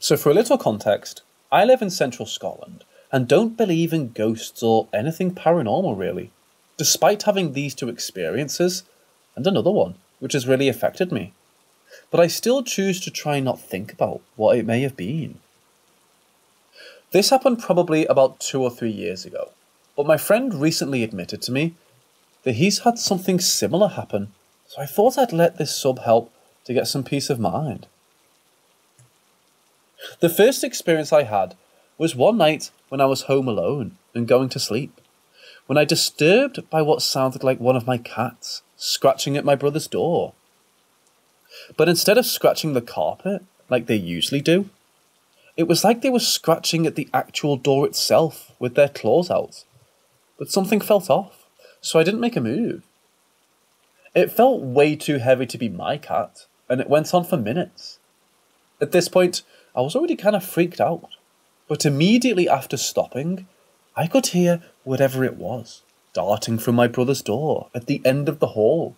So for a little context, I live in central Scotland and don't believe in ghosts or anything paranormal really, despite having these two experiences and another one, which has really affected me. But I still choose to try not think about what it may have been. This happened probably about 2 or 3 years ago, but my friend recently admitted to me that he's had something similar happen, so I thought I'd let this sub help to get some peace of mind. The first experience I had was one night when I was home alone and going to sleep, when I disturbed by what sounded like one of my cats scratching at my brother's door. But instead of scratching the carpet like they usually do, it was like they were scratching at the actual door itself with their claws out. But something felt off, so I didn't make a move. It felt way too heavy to be my cat, and it went on for minutes. At this point, I was already kind of freaked out, but immediately after stopping, I could hear whatever it was darting from my brother's door at the end of the hall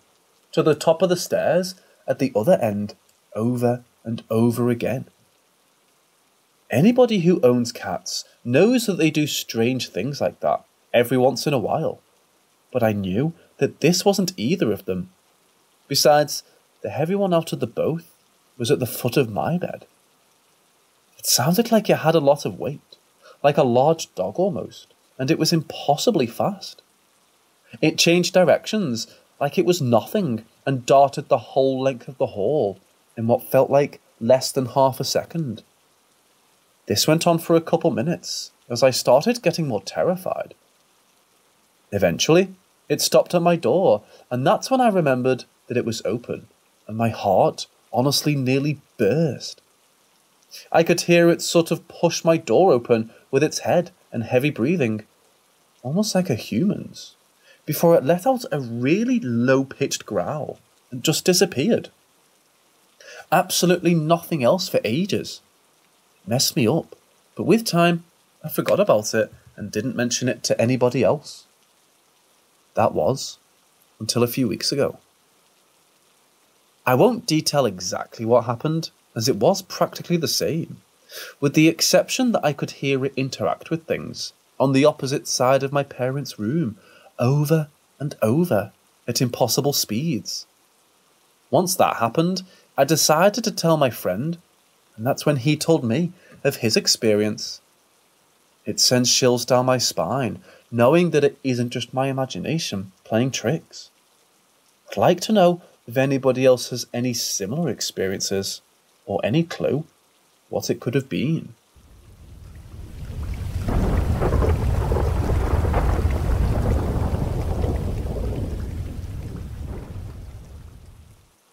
to the top of the stairs at the other end over and over again. Anybody who owns cats knows that they do strange things like that every once in a while, but I knew that this wasn't either of them. Besides, the heavy one out of the both was at the foot of my bed. It sounded like it had a lot of weight, like a large dog almost, and it was impossibly fast. It changed directions like it was nothing and darted the whole length of the hall in what felt like less than half a second. This went on for a couple minutes as I started getting more terrified. Eventually, it stopped at my door, and that's when I remembered that it was open, and my heart honestly nearly burst. I could hear it sort of push my door open with its head and heavy breathing, almost like a human's, before it let out a really low-pitched growl and just disappeared. Absolutely nothing else for ages. It messed me up, but with time, I forgot about it and didn't mention it to anybody else. That was until a few weeks ago. I won't detail exactly what happened, as it was practically the same, with the exception that I could hear it interact with things on the opposite side of my parents' room over and over at impossible speeds. Once that happened, I decided to tell my friend, and that's when he told me of his experience. It sends chills down my spine, knowing that it isn't just my imagination playing tricks. I'd like to know if anybody else has any similar experiences, or any clue what it could have been.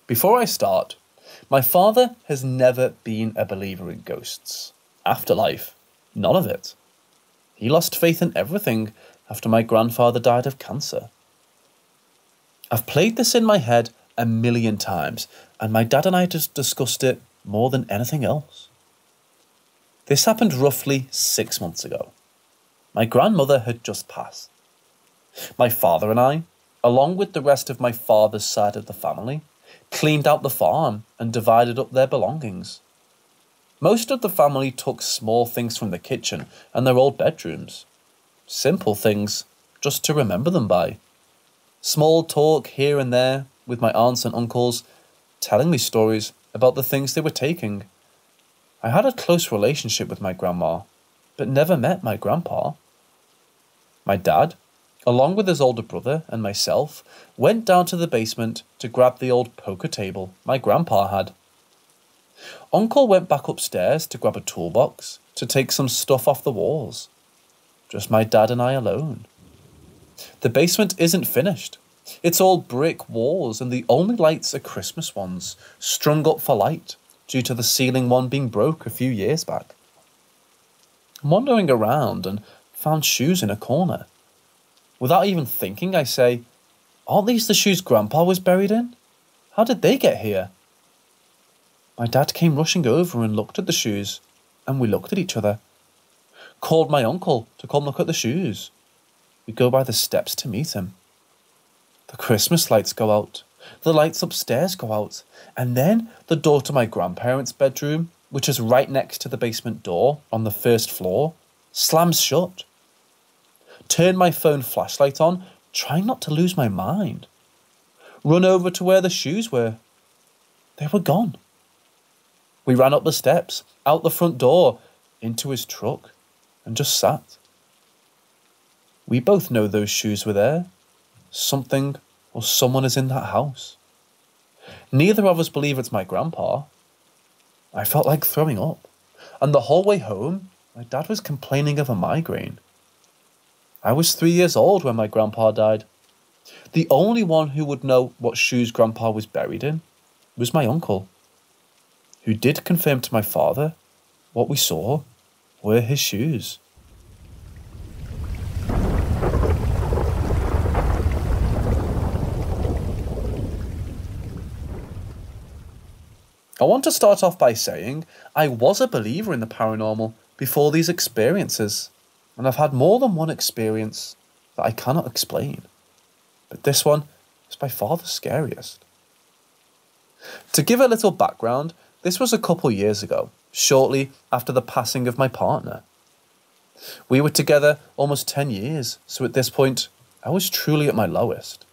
Before I start, my father has never been a believer in ghosts. Afterlife, none of it. He lost faith in everything after my grandfather died of cancer. I've played this in my head a million times, and my dad and I just discussed it more than anything else. This happened roughly 6 months ago. My grandmother had just passed. My father and I, along with the rest of my father's side of the family, cleaned out the farm and divided up their belongings. Most of the family took small things from the kitchen and their old bedrooms. Simple things, just to remember them by. Small talk here and there with my aunts and uncles, telling me stories about the things they were taking. I had a close relationship with my grandma, but never met my grandpa. My dad, along with his older brother and myself, went down to the basement to grab the old poker table my grandpa had. Uncle went back upstairs to grab a toolbox to take some stuff off the walls. Just my dad and I alone. The basement isn't finished. It's all brick walls and the only lights are Christmas ones, strung up for light due to the ceiling one being broke a few years back. I'm wandering around and found shoes in a corner. Without even thinking, I say, "Aren't these the shoes Grandpa was buried in? How did they get here?" My dad came rushing over and looked at the shoes, and we looked at each other. Called my uncle to come look at the shoes. We go by the steps to meet him. The Christmas lights go out, the lights upstairs go out, and then the door to my grandparents' bedroom which is right next to the basement door on the first floor, slams shut. Turn my phone flashlight on, trying not to lose my mind. Run over to where the shoes were. They were gone. We ran up the steps, out the front door, into his truck, and just sat. We both know those shoes were there. Something or someone is in that house. Neither of us believe it's my grandpa. I felt like throwing up, and the whole way home, my dad was complaining of a migraine. I was 3 years old when my grandpa died. The only one who would know what shoes grandpa was buried in was my uncle, who did confirm to my father what we saw were his shoes. I want to start off by saying I was a believer in the paranormal before these experiences, and I've had more than one experience that I cannot explain, but this one is by far the scariest. To give a little background, this was a couple years ago, shortly after the passing of my partner. We were together almost 10 years, so at this point, I was truly at my lowest.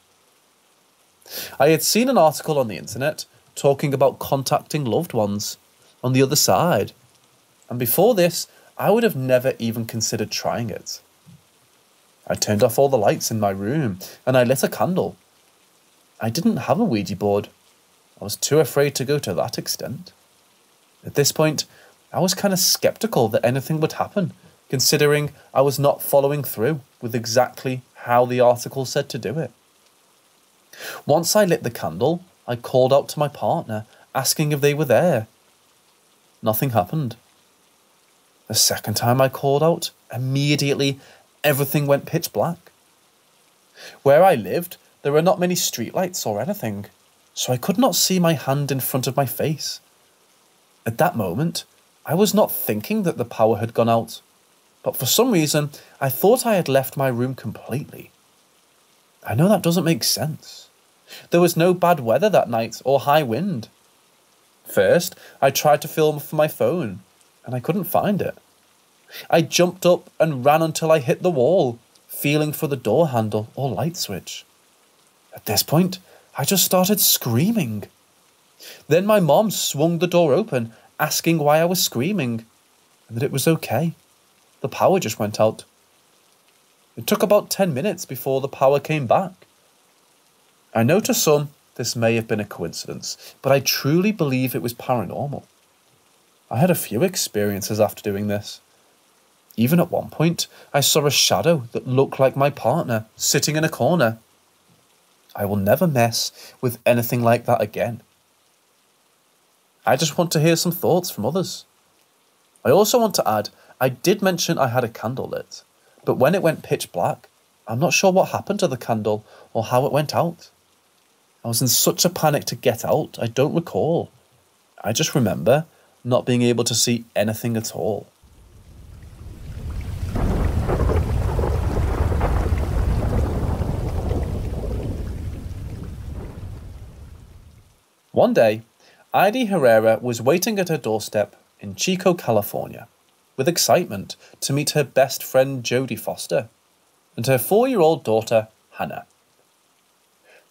I had seen an article on the internet talking about contacting loved ones on the other side, and before this, I would have never even considered trying it. I turned off all the lights in my room and I lit a candle. I didn't have a Ouija board. I was too afraid to go to that extent. At this point, I was kind of skeptical that anything would happen, considering I was not following through with exactly how the article said to do it. Once I lit the candle, I called out to my partner, asking if they were there. Nothing happened. The second time I called out, immediately everything went pitch black. Where I lived, there were not many streetlights or anything, so I could not see my hand in front of my face. At that moment, I was not thinking that the power had gone out, but for some reason, I thought I had left my room completely. I know that doesn't make sense. There was no bad weather that night or high wind. First, I tried to film for my phone, and I couldn't find it. I jumped up and ran until I hit the wall, feeling for the door handle or light switch. At this point, I just started screaming. Then my mom swung the door open, asking why I was screaming, and that it was okay. The power just went out. It took about 10 minutes before the power came back. I know to some this may have been a coincidence, but I truly believe it was paranormal. I had a few experiences after doing this. Even at one point, I saw a shadow that looked like my partner sitting in a corner. I will never mess with anything like that again. I just want to hear some thoughts from others. I also want to add, I did mention I had a candle lit, but when it went pitch black, I'm not sure what happened to the candle or how it went out. I was in such a panic to get out, I don't recall. I just remember not being able to see anything at all. One day, Heidi Herrera was waiting at her doorstep in Chico, California, with excitement to meet her best friend Jodie Foster and her 4-year-old daughter, Hannah.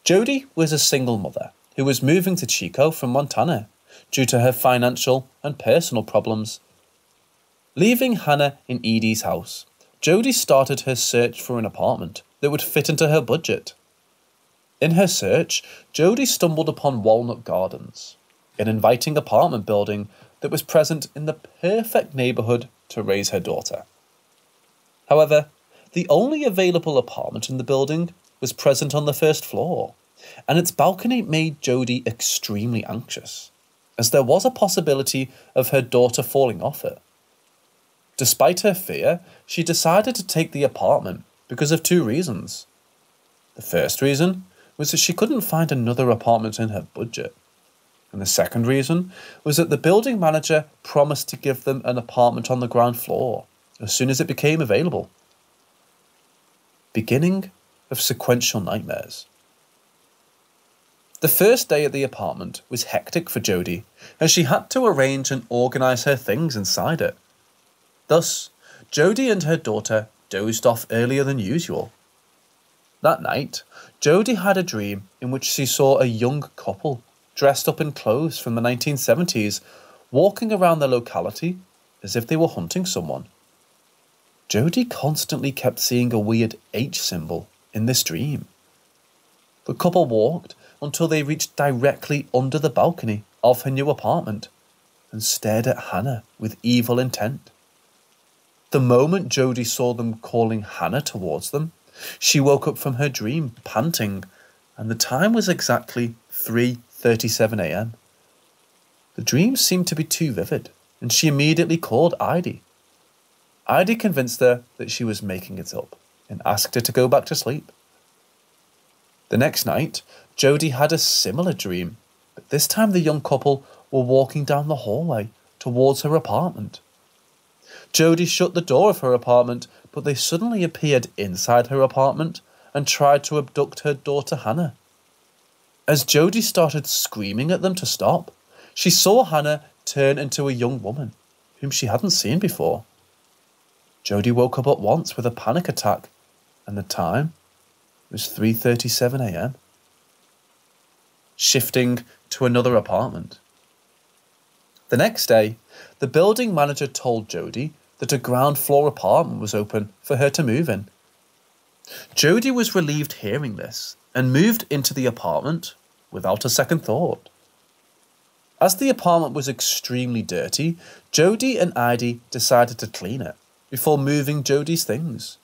Jodie was a single mother who was moving to Chico from Montana due to her financial and personal problems. Leaving Hannah in Edie's house, Jodie started her search for an apartment that would fit into her budget. In her search, Jodie stumbled upon Walnut Gardens, an inviting apartment building that was present in the perfect neighbourhood to raise her daughter. However, the only available apartment in the building was present on the first floor, and its balcony made Jodie extremely anxious, as there was a possibility of her daughter falling off it. Despite her fear, she decided to take the apartment because of 2 reasons. The first reason was that she couldn't find another apartment in her budget, and the second reason was that the building manager promised to give them an apartment on the ground floor as soon as it became available. Beginning of sequential nightmares. The first day at the apartment was hectic for Jodie, as she had to arrange and organise her things inside it. Thus, Jodie and her daughter dozed off earlier than usual. That night, Jodie had a dream in which she saw a young couple dressed up in clothes from the 1970s walking around the locality as if they were hunting someone. Jodie constantly kept seeing a weird H symbol in this dream. The couple walked until they reached directly under the balcony of her new apartment and stared at Hannah with evil intent. The moment Jodie saw them calling Hannah towards them, she woke up from her dream panting, and the time was exactly 3:37 a.m. The dream seemed to be too vivid, and she immediately called Heidi. Heidi convinced her that she was making it up and asked her to go back to sleep. The next night, Jodie had a similar dream, but this time the young couple were walking down the hallway towards her apartment. Jodie shut the door of her apartment, but they suddenly appeared inside her apartment and tried to abduct her daughter Hannah. As Jodie started screaming at them to stop, she saw Hannah turn into a young woman whom she hadn't seen before. Jodie woke up at once with a panic attack, and the time was 3:37 a.m. Shifting to another apartment. The next day, the building manager told Jodie that a ground floor apartment was open for her to move in. Jodie was relieved hearing this and moved into the apartment without a second thought. As the apartment was extremely dirty, Jodie and Heidi decided to clean it before moving Jodie's things.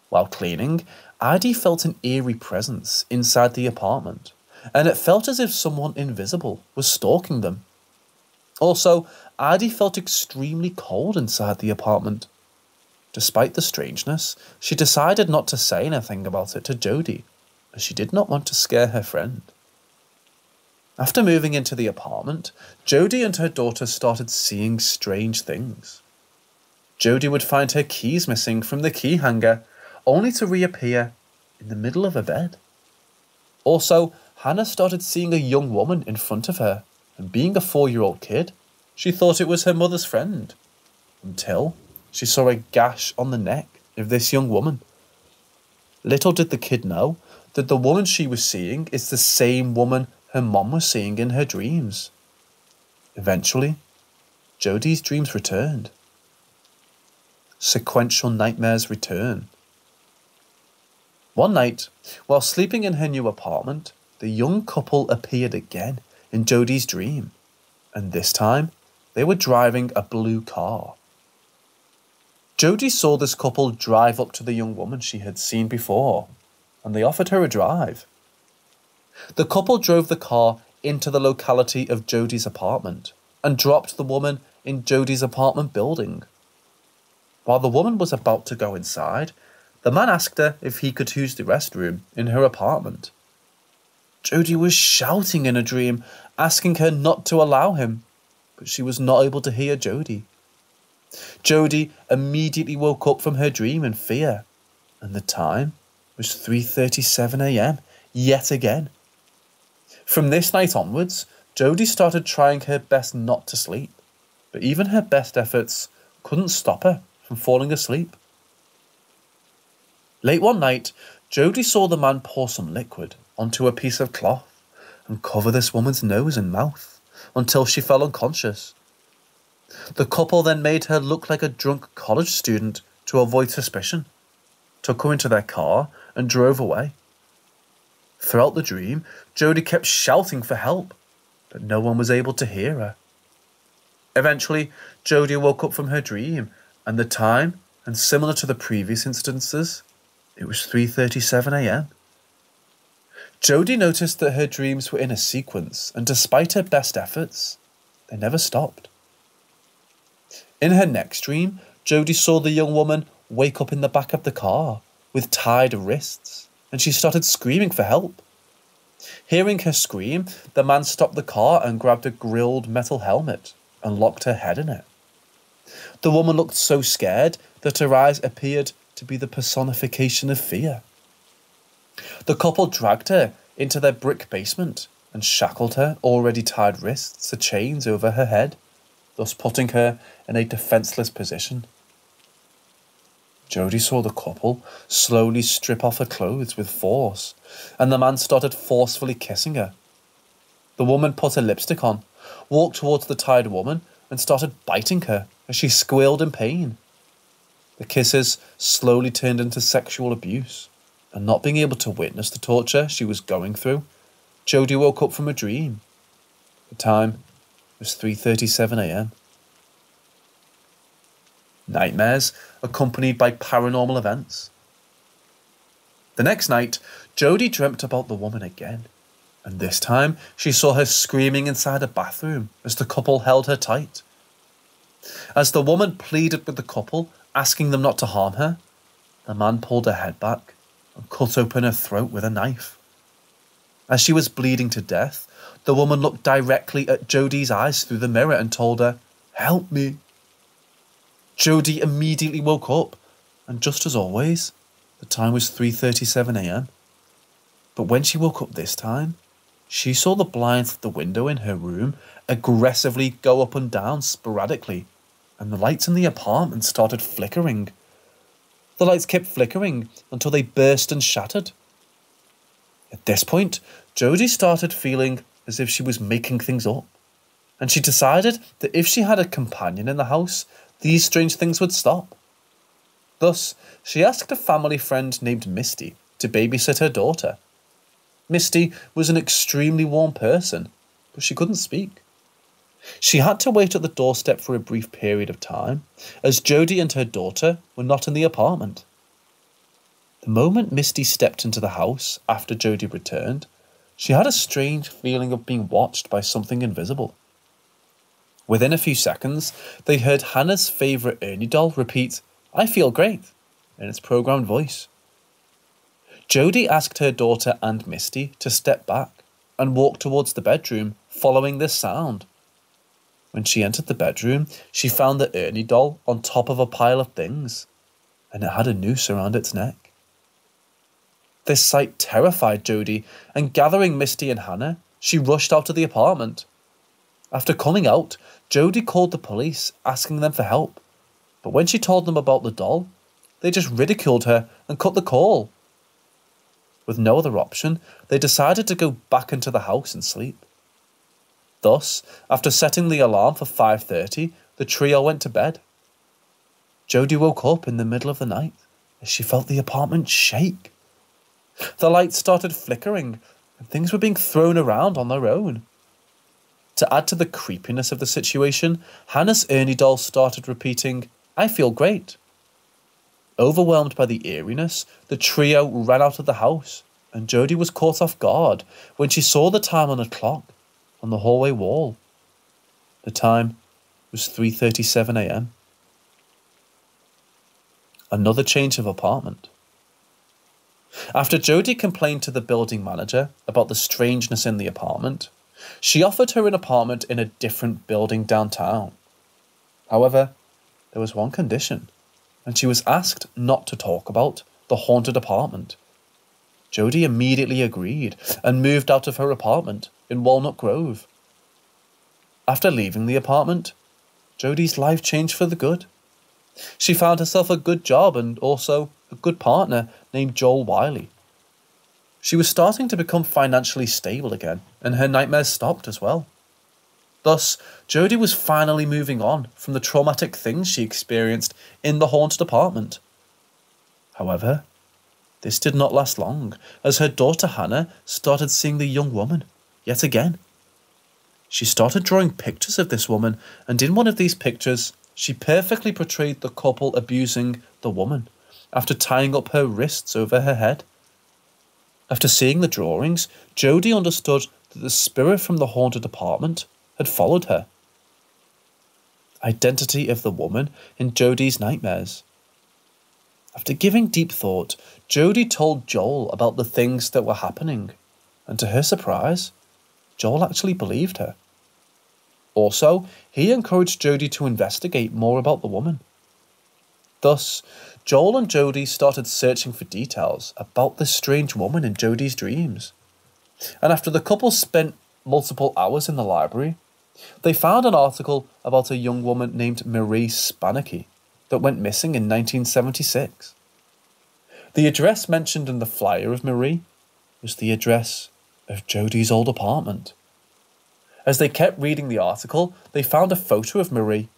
While cleaning, Heidi felt an eerie presence inside the apartment, and it felt as if someone invisible was stalking them. Also, Heidi felt extremely cold inside the apartment. Despite the strangeness, she decided not to say anything about it to Jodie, as she did not want to scare her friend. After moving into the apartment, Jodie and her daughter started seeing strange things. Jodie would find her keys missing from the key hanger, only to reappear in the middle of a bed. Also, Hannah started seeing a young woman in front of her, and being a 4-year-old kid, she thought it was her mother's friend, until she saw a gash on the neck of this young woman. Little did the kid know that the woman she was seeing is the same woman her mom was seeing in her dreams. Eventually, Jodie's dreams returned. Sequential nightmares return. One night, while sleeping in her new apartment, the young couple appeared again in Jodie's dream, and this time they were driving a blue car. Jodie saw this couple drive up to the young woman she had seen before, and they offered her a drive. The couple drove the car into the locality of Jodie's apartment and dropped the woman in Jodie's apartment building. While the woman was about to go inside, the man asked her if he could use the restroom in her apartment. Jodie was shouting in a dream, asking her not to allow him, but she was not able to hear Jodie. Jodie immediately woke up from her dream in fear, and the time was 3:37 a.m. yet again. From this night onwards, Jodie started trying her best not to sleep, but even her best efforts couldn't stop her from falling asleep. Late one night, Jodie saw the man pour some liquid onto a piece of cloth and cover this woman's nose and mouth until she fell unconscious. The couple then made her look like a drunk college student to avoid suspicion, took her into their car and drove away. Throughout the dream, Jodie kept shouting for help, but no one was able to hear her. Eventually, Jodie woke up from her dream, and the time, and similar to the previous instances, it was 3:37 a.m. Jodie noticed that her dreams were in a sequence, and despite her best efforts, they never stopped. In her next dream, Jodie saw the young woman wake up in the back of the car with tied wrists, and she started screaming for help. Hearing her scream, the man stopped the car and grabbed a grilled metal helmet and locked her head in it. The woman looked so scared that her eyes appeared to be the personification of fear. The couple dragged her into their brick basement and shackled her already tied wrists to chains over her head, thus putting her in a defenceless position. Jody saw the couple slowly strip off her clothes with force, and the man started forcefully kissing her. The woman put her lipstick on, walked towards the tied woman, and started biting her as she squealed in pain. The kisses slowly turned into sexual abuse, and not being able to witness the torture she was going through, Jody woke up from a dream. The time was 3:37 a.m. Nightmares accompanied by paranormal events. The next night, Jody dreamt about the woman again, and this time she saw her screaming inside a bathroom as the couple held her tight. As the woman pleaded with the couple, asking them not to harm her, the man pulled her head back and cut open her throat with a knife. As she was bleeding to death, the woman looked directly at Jody's eyes through the mirror and told her, "Help me." Jody immediately woke up, and just as always, the time was 3:37 a.m. But when she woke up this time, she saw the blinds of the window in her room aggressively go up and down sporadically, and the lights in the apartment started flickering. The lights kept flickering until they burst and shattered. At this point, Jody started feeling as if she was making things up, and she decided that if she had a companion in the house, these strange things would stop. Thus, she asked a family friend named Misty to babysit her daughter. Misty was an extremely warm person, but she couldn't speak. She had to wait at the doorstep for a brief period of time, as Jody and her daughter were not in the apartment. The moment Misty stepped into the house after Jody returned, she had a strange feeling of being watched by something invisible. Within a few seconds, they heard Hannah's favourite Ernie doll repeat, "I feel great," in its programmed voice. Jody asked her daughter and Misty to step back and walk towards the bedroom, following this sound. When she entered the bedroom, she found the Ernie doll on top of a pile of things, and it had a noose around its neck. This sight terrified Jody, and gathering Misty and Hannah, she rushed out of the apartment. After coming out, Jody called the police, asking them for help, but when she told them about the doll, they just ridiculed her and cut the call. With no other option, they decided to go back into the house and sleep. Thus, after setting the alarm for 5:30, the trio went to bed. Jody woke up in the middle of the night as she felt the apartment shake. The lights started flickering and things were being thrown around on their own. To add to the creepiness of the situation, Hannah's Ernie doll started repeating, "I feel great." Overwhelmed by the eeriness, the trio ran out of the house, and Jody was caught off guard when she saw the time on a clock on the hallway wall. The time was 3:37 a.m. Another change of apartment. After Jody complained to the building manager about the strangeness in the apartment, she offered her an apartment in a different building downtown. However, there was one condition, and she was asked not to talk about the haunted apartment. Jody immediately agreed and moved out of her apartment in Walnut Grove. After leaving the apartment, Jody's life changed for the good. She found herself a good job and also a good partner named Joel Wiley. She was starting to become financially stable again, and her nightmares stopped as well. Thus, Jody was finally moving on from the traumatic things she experienced in the haunted apartment. However, this did not last long, as her daughter Hannah started seeing the young woman yet again. She started drawing pictures of this woman, and in one of these pictures, she perfectly portrayed the couple abusing the woman after tying up her wrists over her head. After seeing the drawings, Jody understood that the spirit from the haunted apartment had followed her. Identity of the woman in Jody's nightmares. After giving deep thought, Jody told Joel about the things that were happening, and to her surprise, Joel actually believed her. Also, he encouraged Jody to investigate more about the woman. Thus, Joel and Jody started searching for details about this strange woman in Jody's dreams. And after the couple spent multiple hours in the library, they found an article about a young woman named Marie Spanicky that went missing in 1976. The address mentioned in the flyer of Marie was the address of Jodi's old apartment. As they kept reading the article, they found a photo of Marie,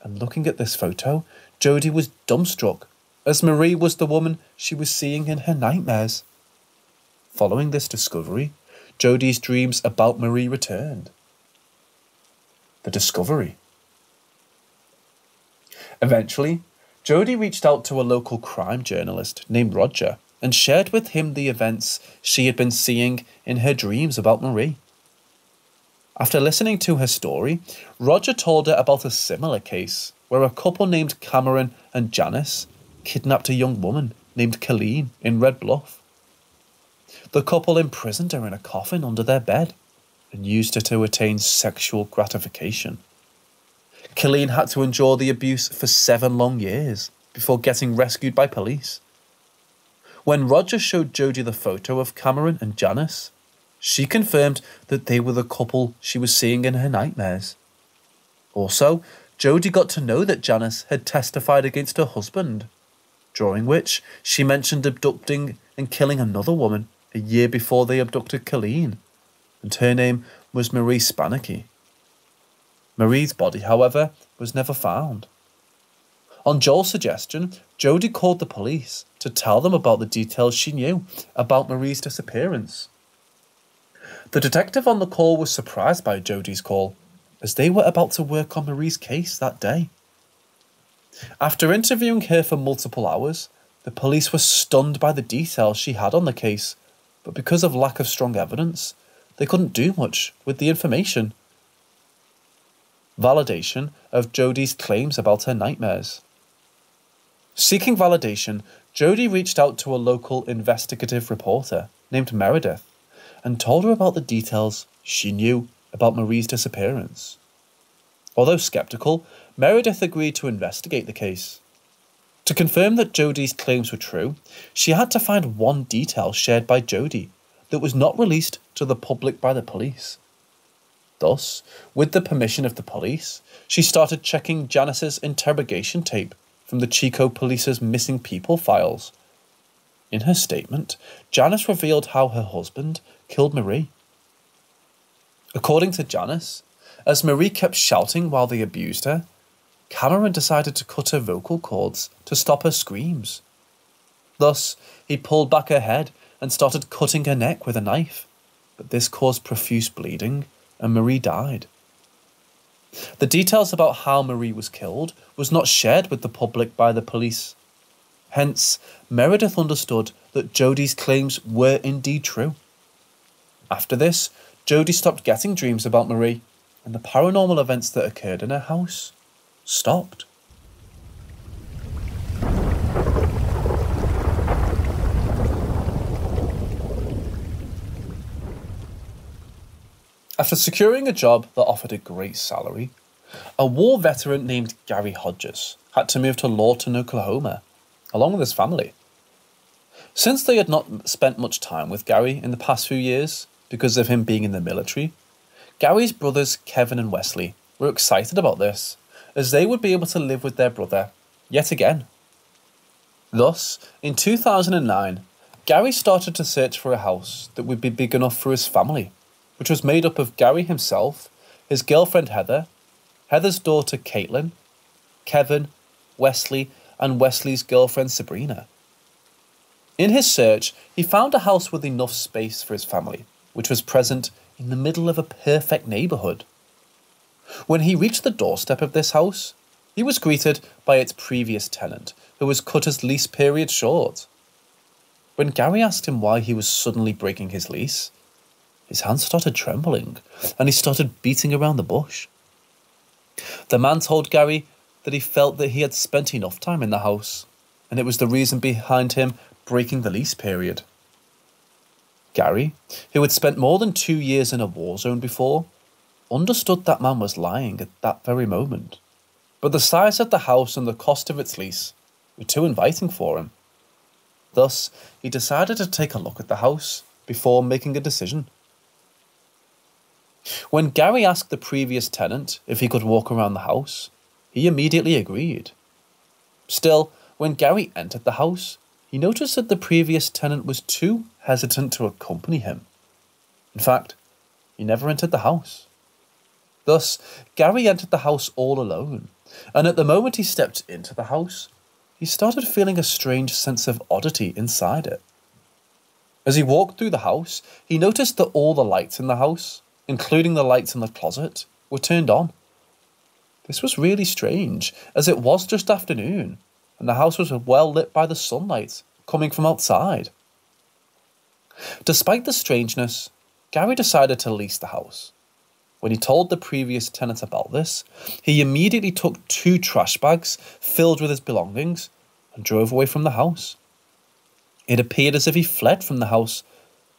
and looking at this photo, Jodi was dumbstruck, as Marie was the woman she was seeing in her nightmares. Following this discovery, Jodi's dreams about Marie returned. The discovery. Eventually, Jodi reached out to a local crime journalist named Roger and shared with him the events she had been seeing in her dreams about Marie. After listening to her story, Roger told her about a similar case where a couple named Cameron and Janice kidnapped a young woman named Colleen in Red Bluff. The couple imprisoned her in a coffin under their bed and used her to attain sexual gratification. Colleen had to endure the abuse for 7 long years before getting rescued by police. When Roger showed Jodi the photo of Cameron and Janice, she confirmed that they were the couple she was seeing in her nightmares. Also, Jodi got to know that Janice had testified against her husband, during which she mentioned abducting and killing another woman a year before they abducted Colleen, and her name was Marie Spanicky. Marie's body, however, was never found. On Joel's suggestion, Jodi called the police to tell them about the details she knew about Marie's disappearance. The detective on the call was surprised by Jodi's call, as they were about to work on Marie's case that day. After interviewing her for multiple hours, the police were stunned by the details she had on the case, but because of lack of strong evidence, they couldn't do much with the information. Validation of Jodi's claims about her nightmares. Seeking validation, Jodi reached out to a local investigative reporter named Meredith and told her about the details she knew about Marie's disappearance. Although skeptical, Meredith agreed to investigate the case. To confirm that Jodi's claims were true, she had to find one detail shared by Jodi that was not released to the public by the police. Thus, with the permission of the police, she started checking Janice's interrogation tape from the Chico Police's missing people files. In her statement, Janice revealed how her husband killed Marie. According to Janice, as Marie kept shouting while they abused her, Cameron decided to cut her vocal cords to stop her screams. Thus, he pulled back her head and started cutting her neck with a knife, but this caused profuse bleeding and Marie died. The details about how Marie was killed was not shared with the public by the police. Hence, Meredith understood that Jodi's claims were indeed true. After this, Jodi stopped getting dreams about Marie, and the paranormal events that occurred in her house stopped. After securing a job that offered a great salary, a war veteran named Gary Hodges had to move to Lawton, Oklahoma, along with his family. Since they had not spent much time with Gary in the past few years, because of him being in the military, Gary's brothers Kevin and Wesley were excited about this, as they would be able to live with their brother yet again. Thus, in 2009, Gary started to search for a house that would be big enough for his family, which was made up of Gary himself, his girlfriend Heather, Heather's daughter Caitlin, Kevin, Wesley, and Wesley's girlfriend Sabrina. In his search, he found a house with enough space for his family, which was present in the middle of a perfect neighbourhood. When he reached the doorstep of this house, he was greeted by its previous tenant, who was cut his lease period short. When Gary asked him why he was suddenly breaking his lease, his hands started trembling, and he started beating around the bush. The man told Gary that he felt that he had spent enough time in the house, and it was the reason behind him breaking the lease period. Gary, who had spent more than 2 years in a war zone before, understood that man was lying at that very moment, but the size of the house and the cost of its lease were too inviting for him. Thus, he decided to take a look at the house before making a decision. When Gary asked the previous tenant if he could walk around the house, he immediately agreed. Still, when Gary entered the house, he noticed that the previous tenant was too hesitant to accompany him. In fact, he never entered the house. Thus, Gary entered the house all alone, and at the moment he stepped into the house, he started feeling a strange sense of oddity inside it. As he walked through the house, he noticed that all the lights in the house, including the lights in the closet, were turned on. This was really strange, as it was just afternoon, and the house was well lit by the sunlight coming from outside. Despite the strangeness, Gary decided to lease the house. When he told the previous tenant about this, he immediately took 2 trash bags filled with his belongings and drove away from the house. It appeared as if he fled from the house,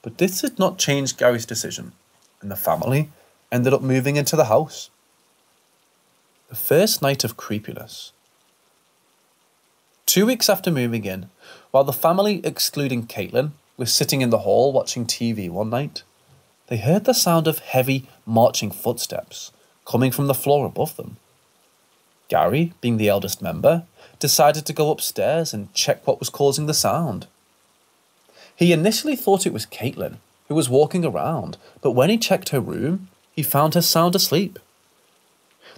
but this did not change Gary's decision, and the family ended up moving into the house. The first night of creepiness. 2 weeks after moving in, while the family, excluding Caitlin, was sitting in the hall watching TV one night, they heard the sound of heavy, marching footsteps coming from the floor above them. Gary, being the eldest member, decided to go upstairs and check what was causing the sound. He initially thought it was Caitlin, who was walking around, but when he checked her room, he found her sound asleep.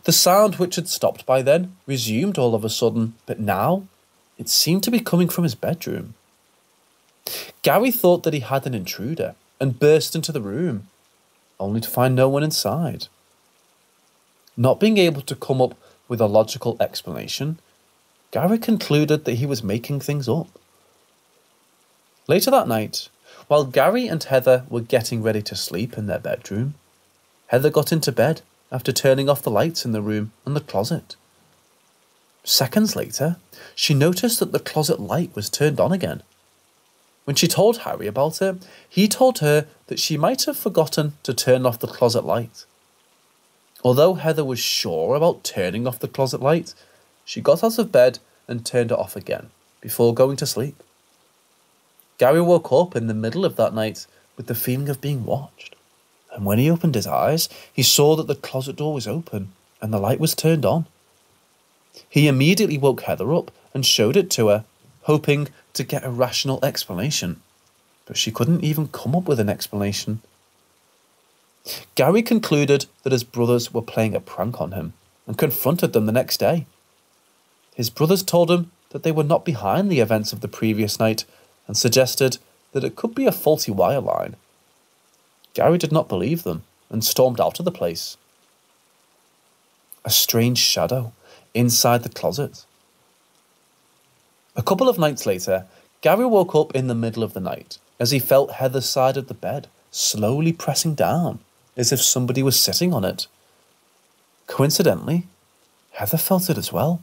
The sound, which had stopped by then, resumed all of a sudden, but now it seemed to be coming from his bedroom. Gary thought that he had an intruder and burst into the room, only to find no one inside. Not being able to come up with a logical explanation, Gary concluded that he was making things up. Later that night, while Gary and Heather were getting ready to sleep in their bedroom, Heather got into bed after turning off the lights in the room and the closet. Seconds later, she noticed that the closet light was turned on again. When she told Harry about it, he told her that she might have forgotten to turn off the closet light. Although Heather was sure about turning off the closet light, she got out of bed and turned it off again before going to sleep. Gary woke up in the middle of that night with the feeling of being watched, and when he opened his eyes, he saw that the closet door was open and the light was turned on. He immediately woke Heather up and showed it to her, hoping to get a rational explanation, but she couldn't even come up with an explanation. Gary concluded that his brothers were playing a prank on him and confronted them the next day. His brothers told him that they were not behind the events of the previous night and suggested that it could be a faulty wire line. Gary did not believe them and stormed out of the place. A strange shadow inside the closet. A couple of nights later, Gary woke up in the middle of the night as he felt Heather's side of the bed slowly pressing down, as if somebody was sitting on it. Coincidentally, Heather felt it as well.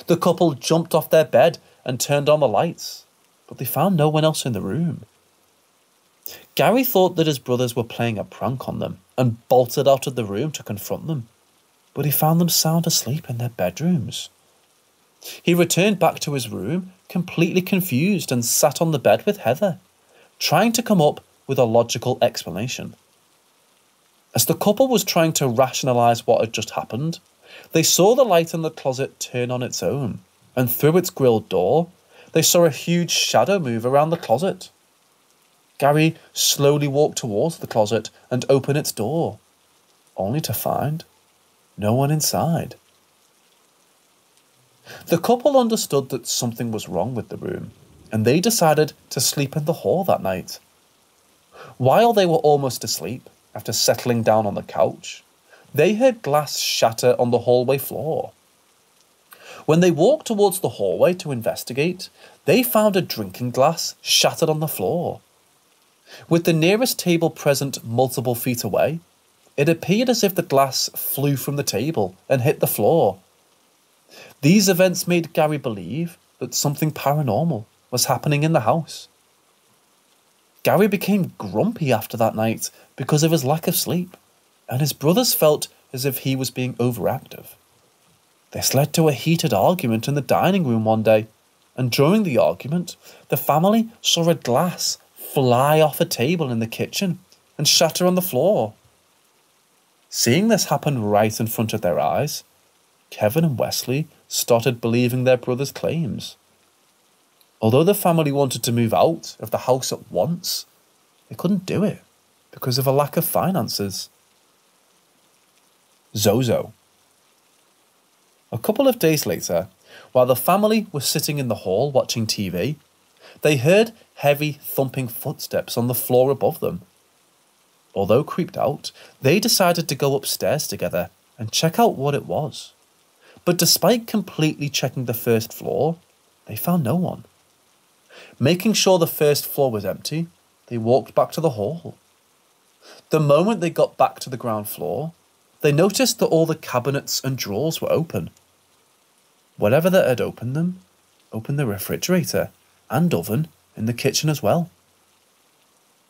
The couple jumped off their bed and turned on the lights, but they found no one else in the room. Gary thought that his brothers were playing a prank on them and bolted out of the room to confront them, but he found them sound asleep in their bedrooms. He returned back to his room, completely confused, and sat on the bed with Heather, trying to come up with a logical explanation. As the couple was trying to rationalise what had just happened, they saw the light in the closet turn on its own, and through its grilled door, they saw a huge shadow move around the closet. Gary slowly walked towards the closet and opened its door, only to find no one inside. The couple understood that something was wrong with the room, and they decided to sleep in the hall that night. While they were almost asleep, after settling down on the couch, they heard glass shatter on the hallway floor. When they walked towards the hallway to investigate, they found a drinking glass shattered on the floor. With the nearest table present multiple feet away, it appeared as if the glass flew from the table and hit the floor. These events made Gary believe that something paranormal was happening in the house. Gary became grumpy after that night because of his lack of sleep, and his brothers felt as if he was being overactive. This led to a heated argument in the dining room one day, and during the argument, the family saw a glass fly off a table in the kitchen and shatter on the floor. Seeing this happen right in front of their eyes, Kevin and Wesley started believing their brother's claims. Although the family wanted to move out of the house at once, they couldn't do it because of a lack of finances. Zozo. A couple of days later, while the family was sitting in the hall watching TV, they heard heavy thumping footsteps on the floor above them. Although creeped out, they decided to go upstairs together and check out what it was. But despite completely checking the first floor, they found no one. Making sure the first floor was empty, they walked back to the hall. The moment they got back to the ground floor, they noticed that all the cabinets and drawers were open. Whatever that had opened them, opened the refrigerator and oven in the kitchen as well.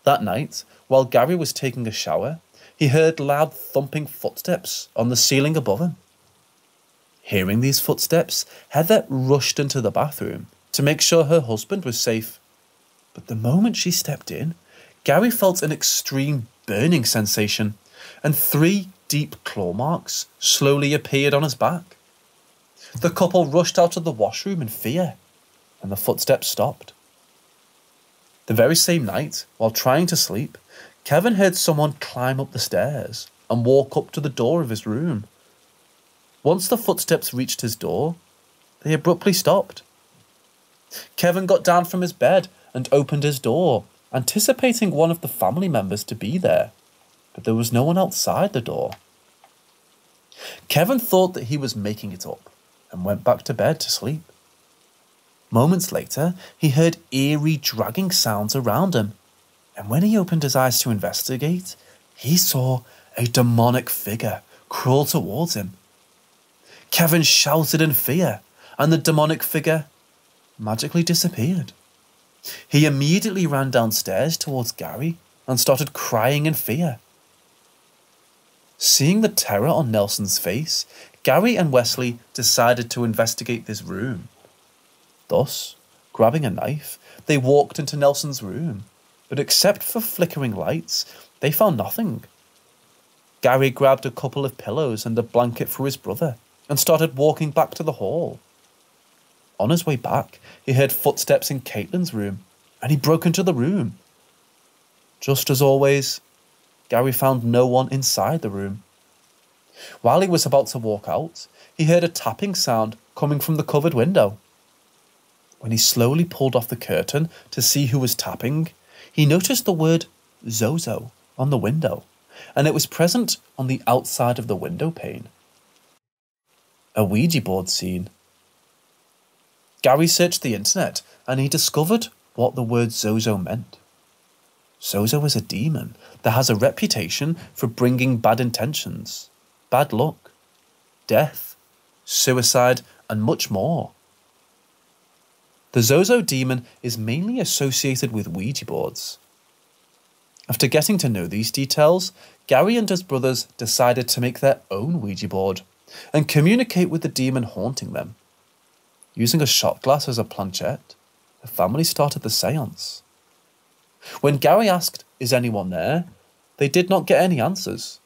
That night, while Gary was taking a shower, he heard loud thumping footsteps on the ceiling above him. Hearing these footsteps, Heather rushed into the bathroom to make sure her husband was safe. But the moment she stepped in, Gary felt an extreme burning sensation, and 3 deep claw marks slowly appeared on his back. The couple rushed out of the washroom in fear, and the footsteps stopped. The very same night, while trying to sleep, Kevin heard someone climb up the stairs and walk up to the door of his room. Once the footsteps reached his door, they abruptly stopped. Kevin got down from his bed and opened his door, anticipating one of the family members to be there, but there was no one outside the door. Kevin thought that he was making it up and went back to bed to sleep. Moments later, he heard eerie dragging sounds around him, and when he opened his eyes to investigate, he saw a demonic figure crawl towards him. Kevin shouted in fear, and the demonic figure magically disappeared. He immediately ran downstairs towards Gary and started crying in fear. Seeing the terror on Nelson's face, Gary and Wesley decided to investigate this room. Thus, grabbing a knife, they walked into Nelson's room, but except for flickering lights, they found nothing. Gary grabbed a couple of pillows and a blanket for his brother and started walking back to the hall. On his way back, he heard footsteps in Caitlin's room, and he broke into the room. Just as always, Gary found no one inside the room. While he was about to walk out, he heard a tapping sound coming from the covered window. When he slowly pulled off the curtain to see who was tapping, he noticed the word Zozo on the window, and it was present on the outside of the window pane. A Ouija board scene. Gary searched the internet and he discovered what the word Zozo meant. Zozo is a demon that has a reputation for bringing bad intentions, bad luck, death, suicide, and much more. The Zozo demon is mainly associated with Ouija boards. After getting to know these details, Gary and his brothers decided to make their own Ouija board and communicate with the demon haunting them. Using a shot glass as a planchette, the family started the seance. When Gary asked, "Is anyone there?" they did not get any answers.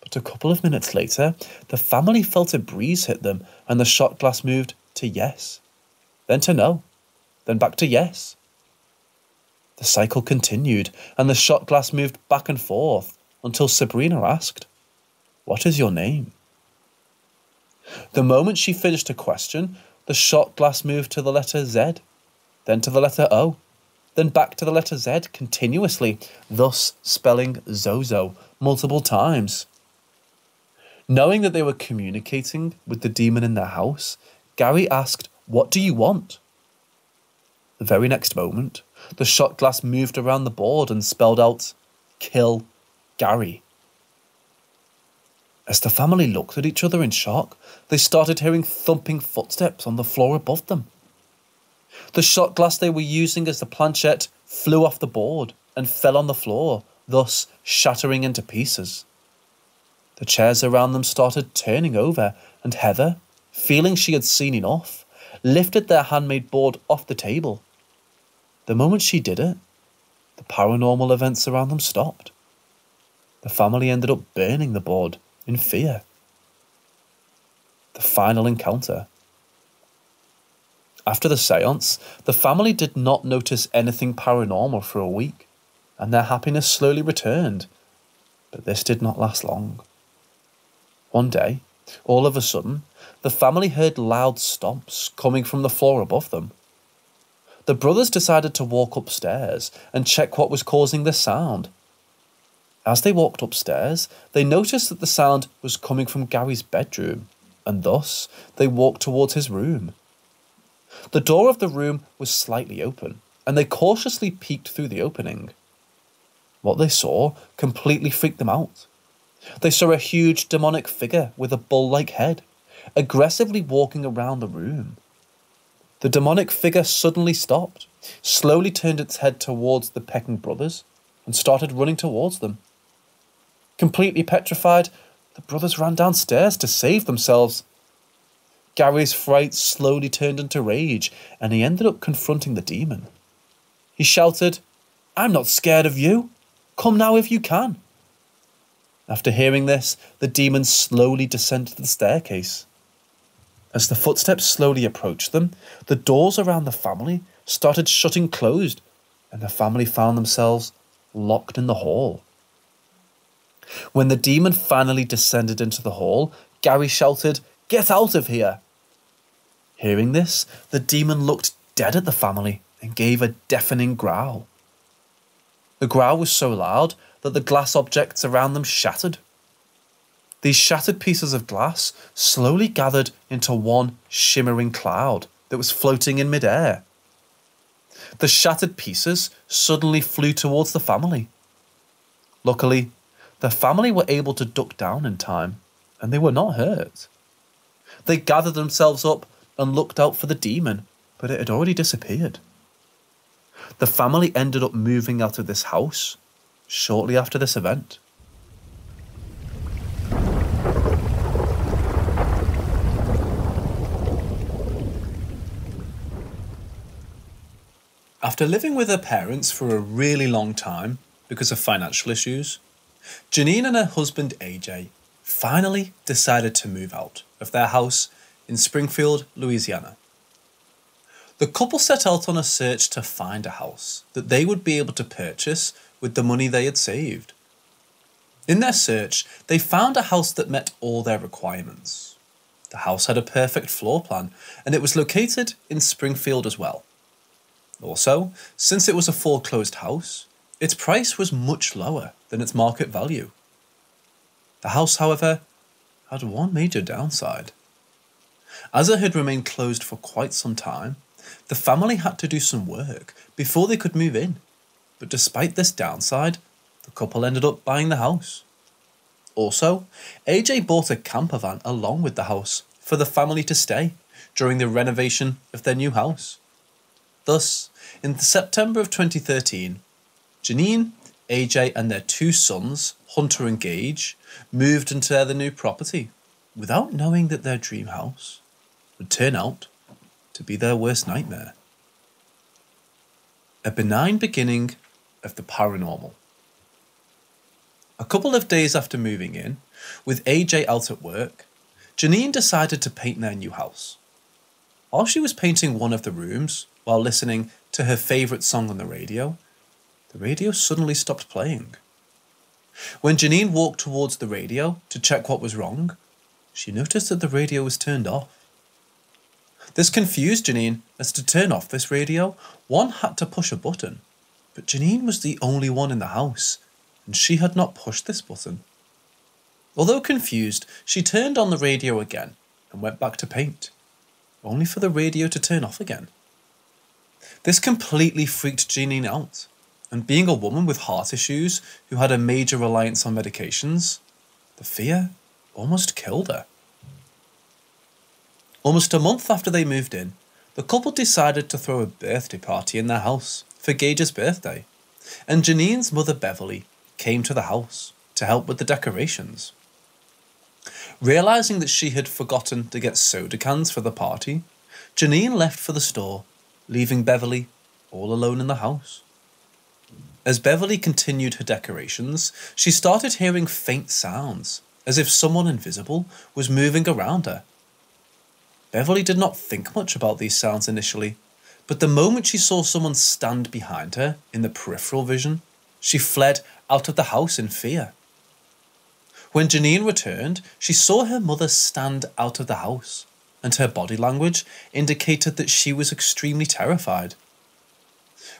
But a couple of minutes later, the family felt a breeze hit them and the shot glass moved to yes, then to no, then back to yes. The cycle continued and the shot glass moved back and forth until Sabrina asked, "What is your name?" The moment she finished her question, the shot glass moved to the letter Z, then to the letter O, then back to the letter Z continuously, thus spelling Zozo multiple times. Knowing that they were communicating with the demon in their house, Gary asked, "What do you want?" The very next moment, the shot glass moved around the board and spelled out, "Kill Gary." As the family looked at each other in shock, they started hearing thumping footsteps on the floor above them. The shot glass they were using as the planchette flew off the board and fell on the floor, thus shattering into pieces. The chairs around them started turning over, and Heather, feeling she had seen enough, lifted their handmade board off the table. The moment she did it, the paranormal events around them stopped. The family ended up burning the board in fear. The final encounter. After the seance, the family did not notice anything paranormal for a week, and their happiness slowly returned. But this did not last long. One day, all of a sudden, the family heard loud stomps coming from the floor above them. The brothers decided to walk upstairs and check what was causing the sound. As they walked upstairs, they noticed that the sound was coming from Gary's bedroom, and thus they walked towards his room. The door of the room was slightly open, and they cautiously peeked through the opening. What they saw completely freaked them out. They saw a huge demonic figure with a bull-like head, aggressively walking around the room. The demonic figure suddenly stopped, slowly turned its head towards the Pecking brothers, and started running towards them. Completely petrified, the brothers ran downstairs to save themselves. Gary's fright slowly turned into rage, and he ended up confronting the demon. He shouted, "I'm not scared of you. Come now if you can." After hearing this, the demon slowly descended the staircase. As the footsteps slowly approached them, the doors around the family started shutting closed, and the family found themselves locked in the hall. When the demon finally descended into the hall, Gary shouted, "Get out of here!" Hearing this, the demon looked dead at the family and gave a deafening growl. The growl was so loud that the glass objects around them shattered. These shattered pieces of glass slowly gathered into one shimmering cloud that was floating in midair. The shattered pieces suddenly flew towards the family. Luckily, the family were able to duck down in time, and they were not hurt. They gathered themselves up and looked out for the demon, but it had already disappeared. The family ended up moving out of this house shortly after this event. After living with her parents for a really long time because of financial issues, Janine and her husband AJ finally decided to move out of their house in Springfield, Louisiana. The couple set out on a search to find a house that they would be able to purchase with the money they had saved. In their search, they found a house that met all their requirements. The house had a perfect floor plan, and it was located in Springfield as well. Also, since it was a foreclosed house, its price was much lower than its market value. The house, however, had one major downside. As it had remained closed for quite some time, the family had to do some work before they could move in. But despite this downside, the couple ended up buying the house. Also, AJ bought a camper van along with the house for the family to stay during the renovation of their new house. Thus, in September of 2013, Janine, AJ and their two sons, Hunter and Gage, moved into their new property without knowing that their dream house would turn out to be their worst nightmare. A benign beginning of the paranormal. A couple of days after moving in, with AJ out at work, Janine decided to paint their new house. While she was painting one of the rooms, while listening to her favourite song on the radio suddenly stopped playing. When Janine walked towards the radio to check what was wrong, she noticed that the radio was turned off. This confused Janine, as to turn off this radio, one had to push a button, but Janine was the only one in the house, and she had not pushed this button. Although confused, she turned on the radio again and went back to paint, only for the radio to turn off again. This completely freaked Janine out, and being a woman with heart issues who had a major reliance on medications, the fear almost killed her. Almost a month after they moved in, the couple decided to throw a birthday party in their house for Gage's birthday, and Janine's mother Beverly came to the house to help with the decorations. Realising that she had forgotten to get soda cans for the party, Janine left for the store, leaving Beverly all alone in the house. As Beverly continued her decorations, she started hearing faint sounds, as if someone invisible was moving around her. Beverly did not think much about these sounds initially, but the moment she saw someone stand behind her in the peripheral vision, she fled out of the house in fear. When Janine returned, she saw her mother stand out of the house, and her body language indicated that she was extremely terrified.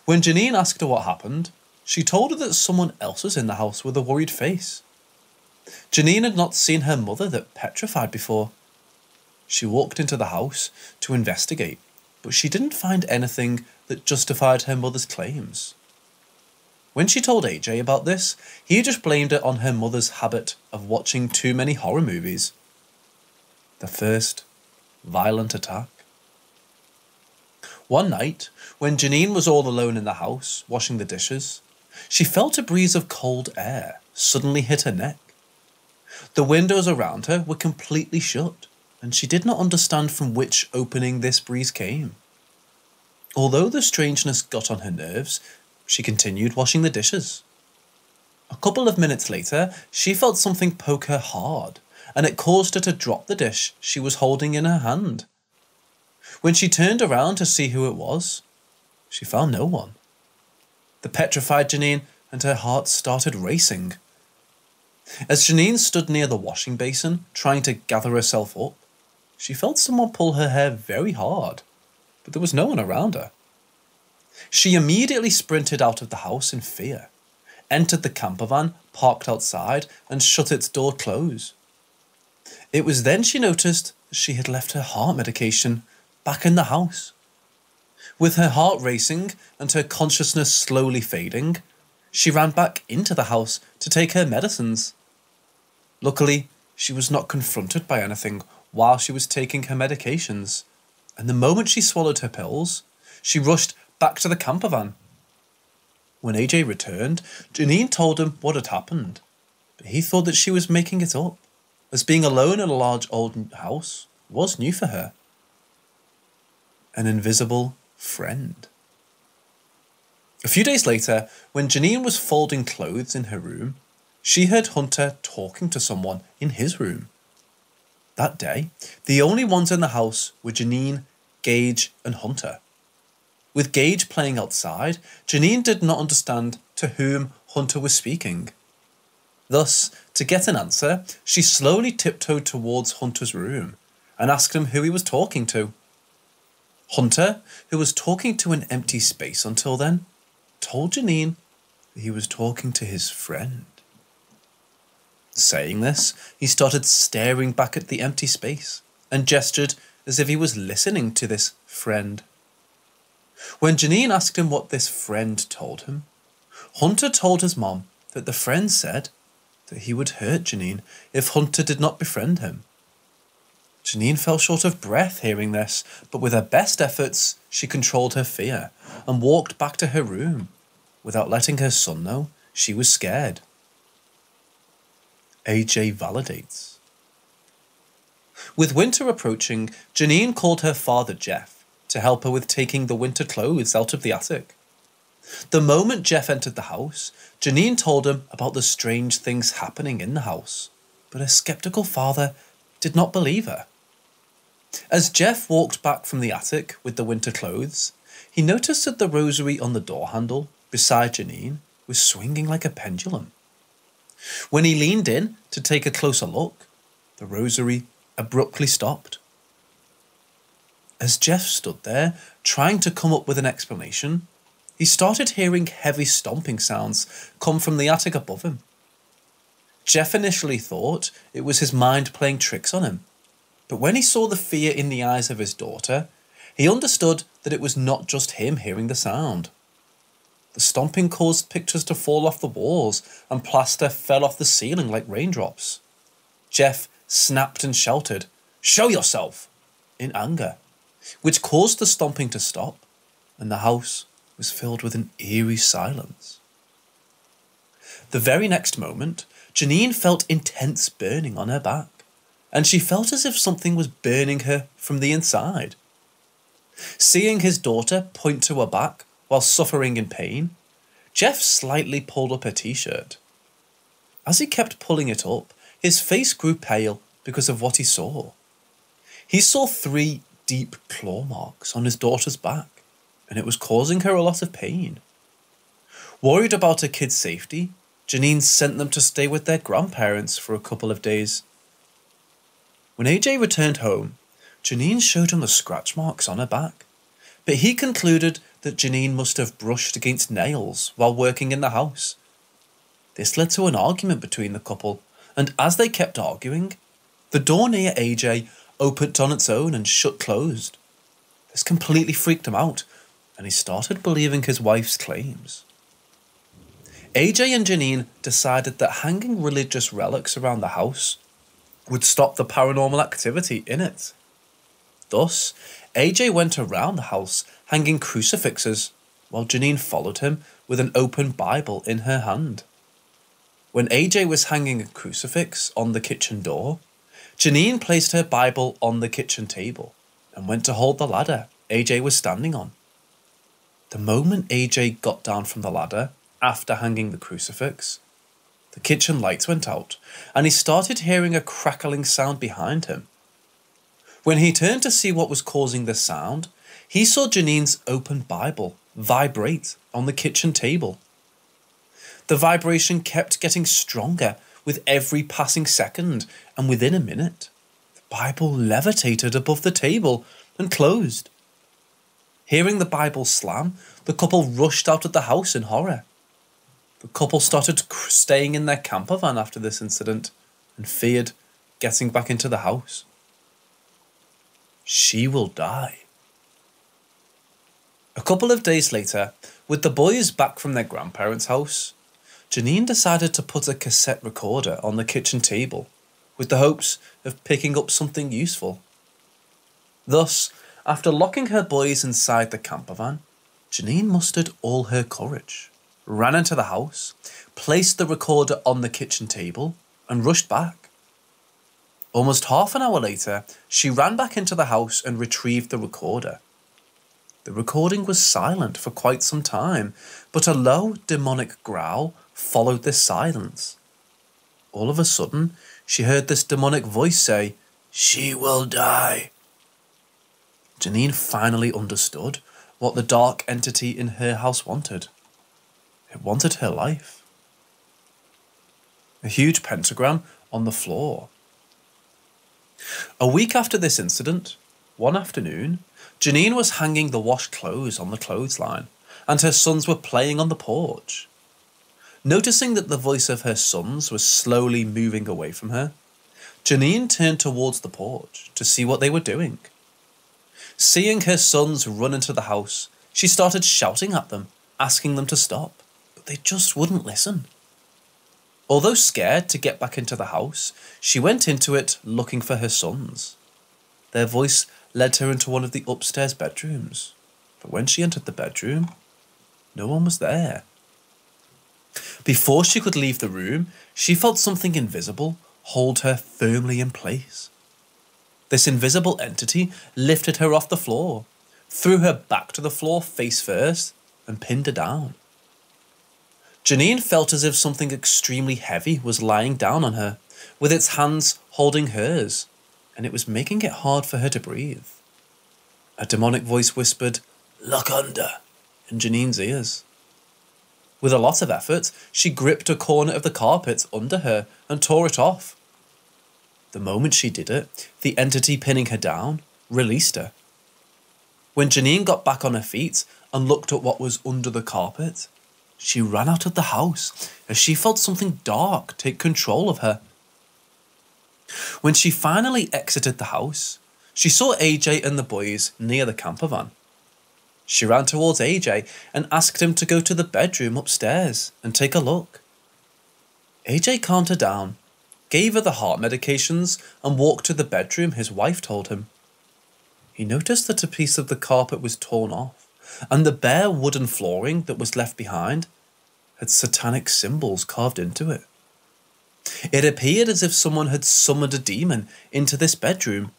When Janine asked her what happened, she told her that someone else was in the house with a worried face. Janine had not seen her mother that petrified before. She walked into the house to investigate, but she didn't find anything that justified her mother's claims. When she told AJ about this, he just blamed it on her mother's habit of watching too many horror movies. The first violent attack. One night, when Janine was all alone in the house, washing the dishes, she felt a breeze of cold air suddenly hit her neck. The windows around her were completely shut, and she did not understand from which opening this breeze came. Although the strangeness got on her nerves, she continued washing the dishes. A couple of minutes later, she felt something poke her hard, and it caused her to drop the dish she was holding in her hand. When she turned around to see who it was, she found no one. The petrified Janine and her heart started racing. As Janine stood near the washing basin, trying to gather herself up, she felt someone pull her hair very hard, but there was no one around her. She immediately sprinted out of the house in fear, entered the camper van parked outside, and shut its door close. It was then she noticed that she had left her heart medication back in the house. With her heart racing and her consciousness slowly fading, she ran back into the house to take her medicines. Luckily, she was not confronted by anything while she was taking her medications, and the moment she swallowed her pills, she rushed back to the camper van. When AJ returned, Janine told him what had happened, but he thought that she was making it up, as being alone in a large old house was new for her. An invisible friend. A few days later, when Janine was folding clothes in her room, she heard Hunter talking to someone in his room. That day, the only ones in the house were Janine, Gage, and Hunter. With Gage playing outside, Janine did not understand to whom Hunter was speaking. Thus, to get an answer, she slowly tiptoed towards Hunter's room and asked him who he was talking to. Hunter, who was talking to an empty space until then, told Janine that he was talking to his friend. Saying this, he started staring back at the empty space and gestured as if he was listening to this friend. When Janine asked him what this friend told him, Hunter told his mom that the friend said that he would hurt Janine if Hunter did not befriend him. Janine fell short of breath hearing this, but with her best efforts, she controlled her fear and walked back to her room without letting her son know she was scared. AJ validates. With winter approaching, Janine called her father Jeff to help her with taking the winter clothes out of the attic. The moment Jeff entered the house, Janine told him about the strange things happening in the house, but her skeptical father did not believe her. As Jeff walked back from the attic with the winter clothes, he noticed that the rosary on the door handle beside Janine was swinging like a pendulum. When he leaned in to take a closer look, the rosary abruptly stopped. As Jeff stood there, trying to come up with an explanation, he started hearing heavy stomping sounds come from the attic above him. Jeff initially thought it was his mind playing tricks on him, but when he saw the fear in the eyes of his daughter, he understood that it was not just him hearing the sound. The stomping caused pictures to fall off the walls, and plaster fell off the ceiling like raindrops. Jeff snapped and shouted, "Show yourself!" in anger, which caused the stomping to stop, and the house was filled with an eerie silence. The very next moment, Janine felt intense burning on her back, and she felt as if something was burning her from the inside. Seeing his daughter point to her back while suffering in pain, Jeff slightly pulled up her t-shirt. As he kept pulling it up, his face grew pale because of what he saw. He saw 3 deep claw marks on his daughter's back, and it was causing her a lot of pain. Worried about her kids' safety, Janine sent them to stay with their grandparents for a couple of days. When AJ returned home, Janine showed him the scratch marks on her back, but he concluded that Janine must have brushed against nails while working in the house. This led to an argument between the couple, and as they kept arguing, the door near AJ opened on its own and shut closed. This completely freaked him out, and he started believing his wife's claims. AJ and Janine decided that hanging religious relics around the house would stop the paranormal activity in it. Thus, AJ went around the house hanging crucifixes, while Janine followed him with an open Bible in her hand. When AJ was hanging a crucifix on the kitchen door, Janine placed her Bible on the kitchen table and went to hold the ladder AJ was standing on. The moment AJ got down from the ladder after hanging the crucifix, the kitchen lights went out and he started hearing a crackling sound behind him. When he turned to see what was causing the sound, he saw Janine's open Bible vibrate on the kitchen table. The vibration kept getting stronger with every passing second, and within a minute, the Bible levitated above the table and closed. Hearing the Bible slam, the couple rushed out of the house in horror. The couple started staying in their camper van after this incident and feared getting back into the house. She will die. A couple of days later, with the boys back from their grandparents' house, Janine decided to put a cassette recorder on the kitchen table with the hopes of picking up something useful. Thus, after locking her boys inside the camper van, Janine mustered all her courage, ran into the house, placed the recorder on the kitchen table, and rushed back. Almost half an hour later, she ran back into the house and retrieved the recorder. The recording was silent for quite some time, but a low demonic growl followed this silence. All of a sudden, she heard this demonic voice say, "She will die." Janine finally understood what the dark entity in her house wanted. It wanted her life. A huge pentagram on the floor. A week after this incident, one afternoon, Janine was hanging the washed clothes on the clothesline, and her sons were playing on the porch. Noticing that the voice of her sons was slowly moving away from her, Janine turned towards the porch to see what they were doing. Seeing her sons run into the house, she started shouting at them, asking them to stop, but they just wouldn't listen. Although scared to get back into the house, she went into it looking for her sons. Their voice led her into one of the upstairs bedrooms, but when she entered the bedroom, no one was there. Before she could leave the room, she felt something invisible hold her firmly in place. This invisible entity lifted her off the floor, threw her back to the floor face first, and pinned her down. Janine felt as if something extremely heavy was lying down on her, with its hands holding hers, and it was making it hard for her to breathe. A demonic voice whispered, "Look under," in Janine's ears. With a lot of effort, she gripped a corner of the carpet under her and tore it off. The moment she did it, the entity pinning her down released her. When Janine got back on her feet and looked at what was under the carpet, she ran out of the house as she felt something dark take control of her. When she finally exited the house, she saw AJ and the boys near the camper van. She ran towards AJ and asked him to go to the bedroom upstairs and take a look. AJ calmed her down, gave her the heart medications, and walked to the bedroom his wife told him. He noticed that a piece of the carpet was torn off, and the bare wooden flooring that was left behind had satanic symbols carved into it. It appeared as if someone had summoned a demon into this bedroom.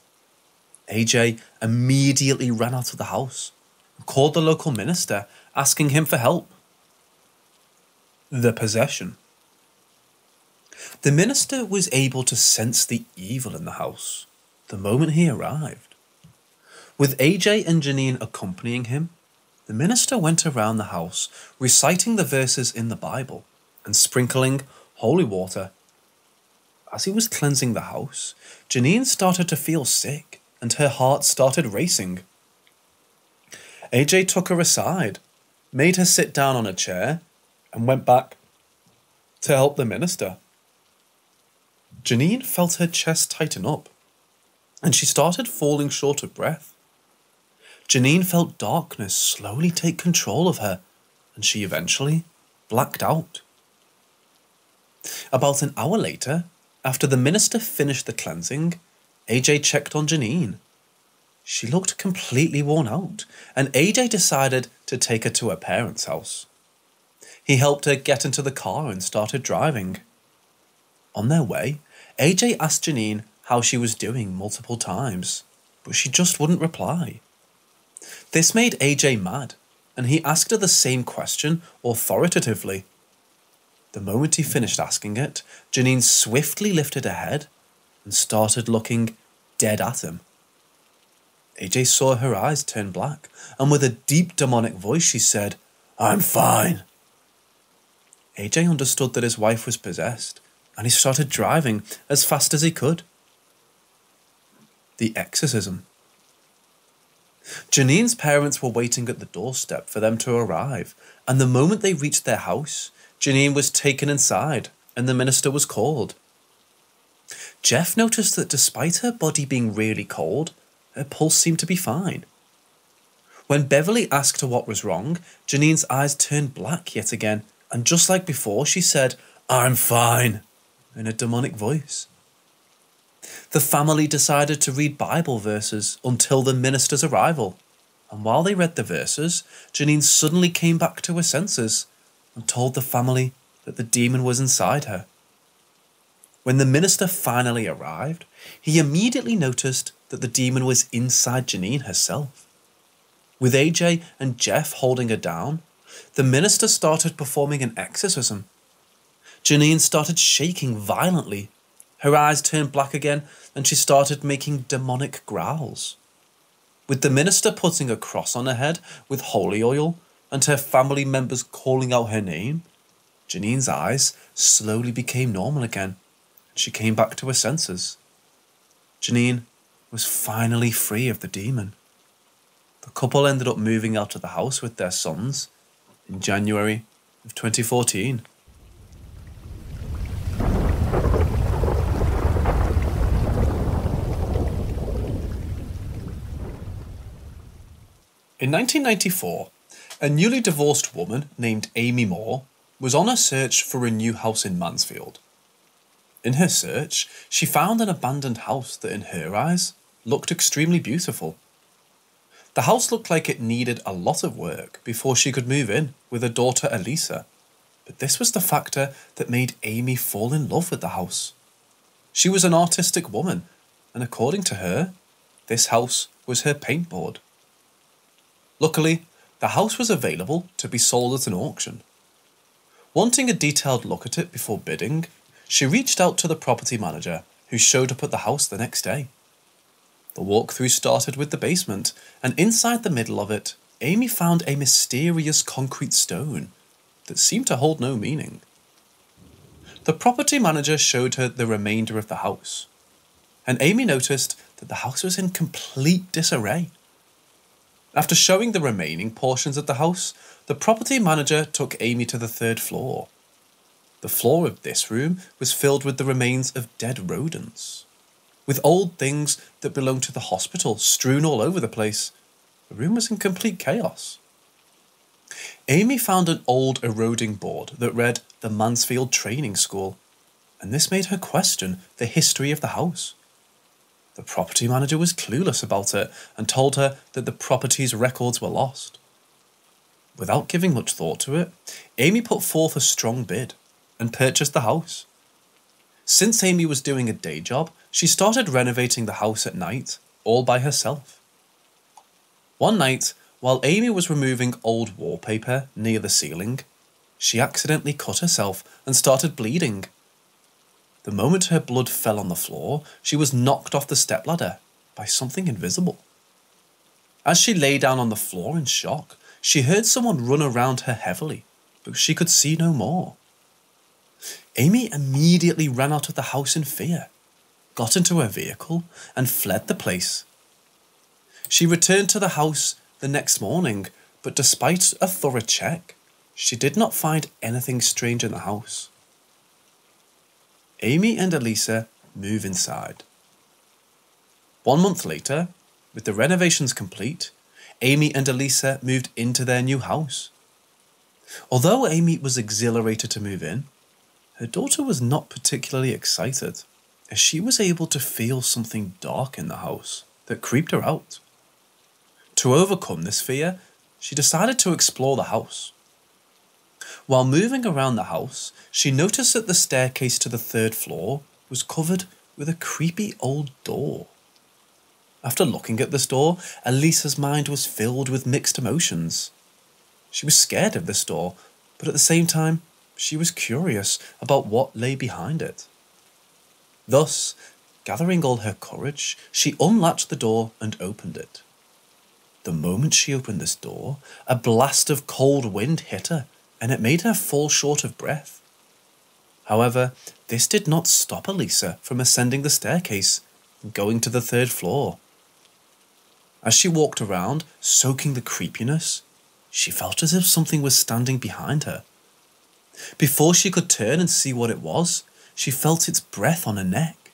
AJ immediately ran out of the house and called the local minister, asking him for help. The possession. The minister was able to sense the evil in the house the moment he arrived. With AJ and Janine accompanying him, the minister went around the house reciting the verses in the Bible and sprinkling holy water. As he was cleansing the house, Janine started to feel sick and her heart started racing. AJ took her aside, made her sit down on a chair, and went back to help the minister. Janine felt her chest tighten up, and she started falling short of breath. Janine felt darkness slowly take control of her, and she eventually blacked out. About an hour later, after the minister finished the cleansing, AJ checked on Janine. She looked completely worn out, and AJ decided to take her to her parents' house. He helped her get into the car and started driving. On their way, AJ asked Janine how she was doing multiple times, but she just wouldn't reply. This made AJ mad, and he asked her the same question authoritatively. The moment he finished asking it, Janine swiftly lifted her head and started looking dead at him. AJ saw her eyes turn black, and with a deep demonic voice she said, "I'm fine." AJ understood that his wife was possessed, and he started driving as fast as he could. The exorcism. Janine's parents were waiting at the doorstep for them to arrive, and the moment they reached their house, Janine was taken inside and the minister was called. Jeff noticed that despite her body being really cold, her pulse seemed to be fine. When Beverly asked her what was wrong, Janine's eyes turned black yet again, and just like before, she said, "I'm fine," in a demonic voice. The family decided to read Bible verses until the minister's arrival, and while they read the verses, Janine suddenly came back to her senses and told the family that the demon was inside her. When the minister finally arrived, he immediately noticed that the demon was inside Janine herself. With AJ and Jeff holding her down, the minister started performing an exorcism. Janine started shaking violently. Her eyes turned black again, and she started making demonic growls. With the minister putting a cross on her head with holy oil and her family members calling out her name, Janine's eyes slowly became normal again, and she came back to her senses. Janine was finally free of the demon. The couple ended up moving out of the house with their sons in January of 2014. In 1994, a newly divorced woman named Amy Moore was on a search for a new house in Mansfield. In her search, she found an abandoned house that in her eyes looked extremely beautiful. The house looked like it needed a lot of work before she could move in with her daughter Elisa, but this was the factor that made Amy fall in love with the house. She was an artistic woman, and according to her, this house was her paintboard. Luckily, the house was available to be sold at an auction. Wanting a detailed look at it before bidding, she reached out to the property manager, who showed up at the house the next day. The walkthrough started with the basement, and inside the middle of it, Amy found a mysterious concrete stone that seemed to hold no meaning. The property manager showed her the remainder of the house, and Amy noticed that the house was in complete disarray. After showing the remaining portions of the house, the property manager took Amy to the third floor. The floor of this room was filled with the remains of dead rodents, with old things that belonged to the hospital strewn all over the place. The room was in complete chaos. Amy found an old eroding board that read the Mansfield Training School, and this made her question the history of the house. The property manager was clueless about it and told her that the property's records were lost. Without giving much thought to it, Amy put forth a strong bid and purchased the house. Since Amy was doing a day job, she started renovating the house at night, all by herself. One night, while Amy was removing old wallpaper near the ceiling, she accidentally cut herself and started bleeding. The moment her blood fell on the floor, she was knocked off the stepladder by something invisible. As she lay down on the floor in shock, she heard someone run around her heavily, but she could see no more. Amy immediately ran out of the house in fear, got into her vehicle, and fled the place. She returned to the house the next morning, but despite a thorough check, she did not find anything strange in the house. Amy and Elisa move inside. 1 month later, with the renovations complete, Amy and Elisa moved into their new house. Although Amy was exhilarated to move in, her daughter was not particularly excited, as she was able to feel something dark in the house that creeped her out. To overcome this fear, she decided to explore the house. While moving around the house, she noticed that the staircase to the 3rd floor was covered with a creepy old door. After looking at this door, Elisa's mind was filled with mixed emotions. She was scared of this door, but at the same time, she was curious about what lay behind it. Thus, gathering all her courage, she unlatched the door and opened it. The moment she opened this door, a blast of cold wind hit her, and it made her fall short of breath. However, this did not stop Elisa from ascending the staircase and going to the 3rd floor. As she walked around, soaking the creepiness, she felt as if something was standing behind her. Before she could turn and see what it was, she felt its breath on her neck.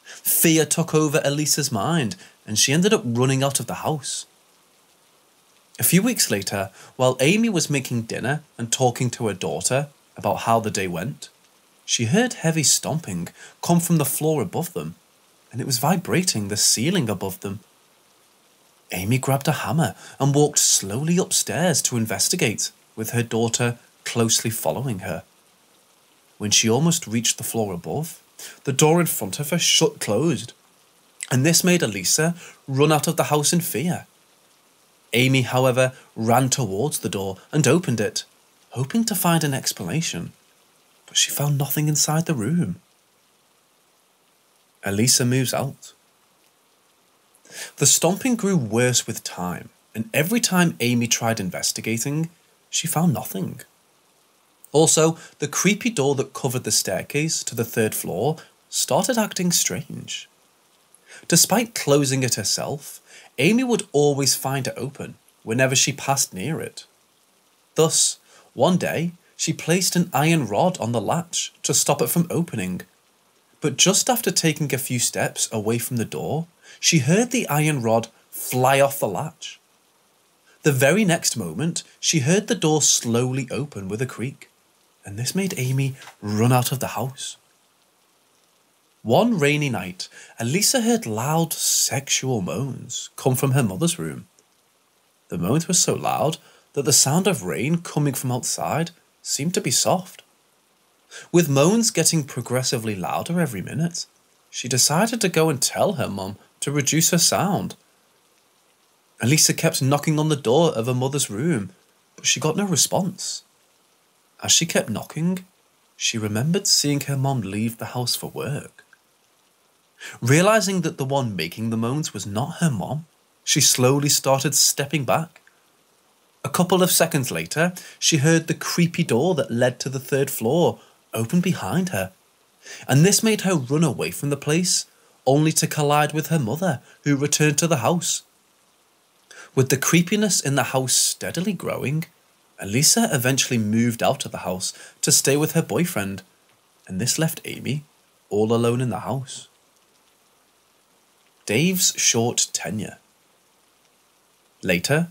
Fear took over Elisa's mind, and she ended up running out of the house. A few weeks later, while Amy was making dinner and talking to her daughter about how the day went, she heard heavy stomping come from the floor above them, and it was vibrating the ceiling above them. Amy grabbed a hammer and walked slowly upstairs to investigate, with her daughter closely following her. When she almost reached the floor above, the door in front of her shut closed, and this made Elisa run out of the house in fear. Amy, however, ran towards the door and opened it, hoping to find an explanation, but she found nothing inside the room. Elisa moves out. The stomping grew worse with time, and every time Amy tried investigating, she found nothing. Also, the creepy door that covered the staircase to the 3rd floor started acting strange. Despite closing it herself, Amy would always find it open whenever she passed near it. Thus, one day, she placed an iron rod on the latch to stop it from opening, but just after taking a few steps away from the door, she heard the iron rod fly off the latch. The very next moment, she heard the door slowly open with a creak, and this made Amy run out of the house. One rainy night, Elisa heard loud sexual moans come from her mother's room. The moans were so loud that the sound of rain coming from outside seemed to be soft. With moans getting progressively louder every minute, she decided to go and tell her mum to reduce her sound. Elisa kept knocking on the door of her mother's room, but she got no response. As she kept knocking, she remembered seeing her mum leave the house for work. Realizing that the one making the moans was not her mom, she slowly started stepping back. A couple of seconds later, she heard the creepy door that led to the 3rd floor open behind her, and this made her run away from the place, only to collide with her mother, who returned to the house. With the creepiness in the house steadily growing, Elisa eventually moved out of the house to stay with her boyfriend, and this left Amy all alone in the house. Dave's short tenure. Later,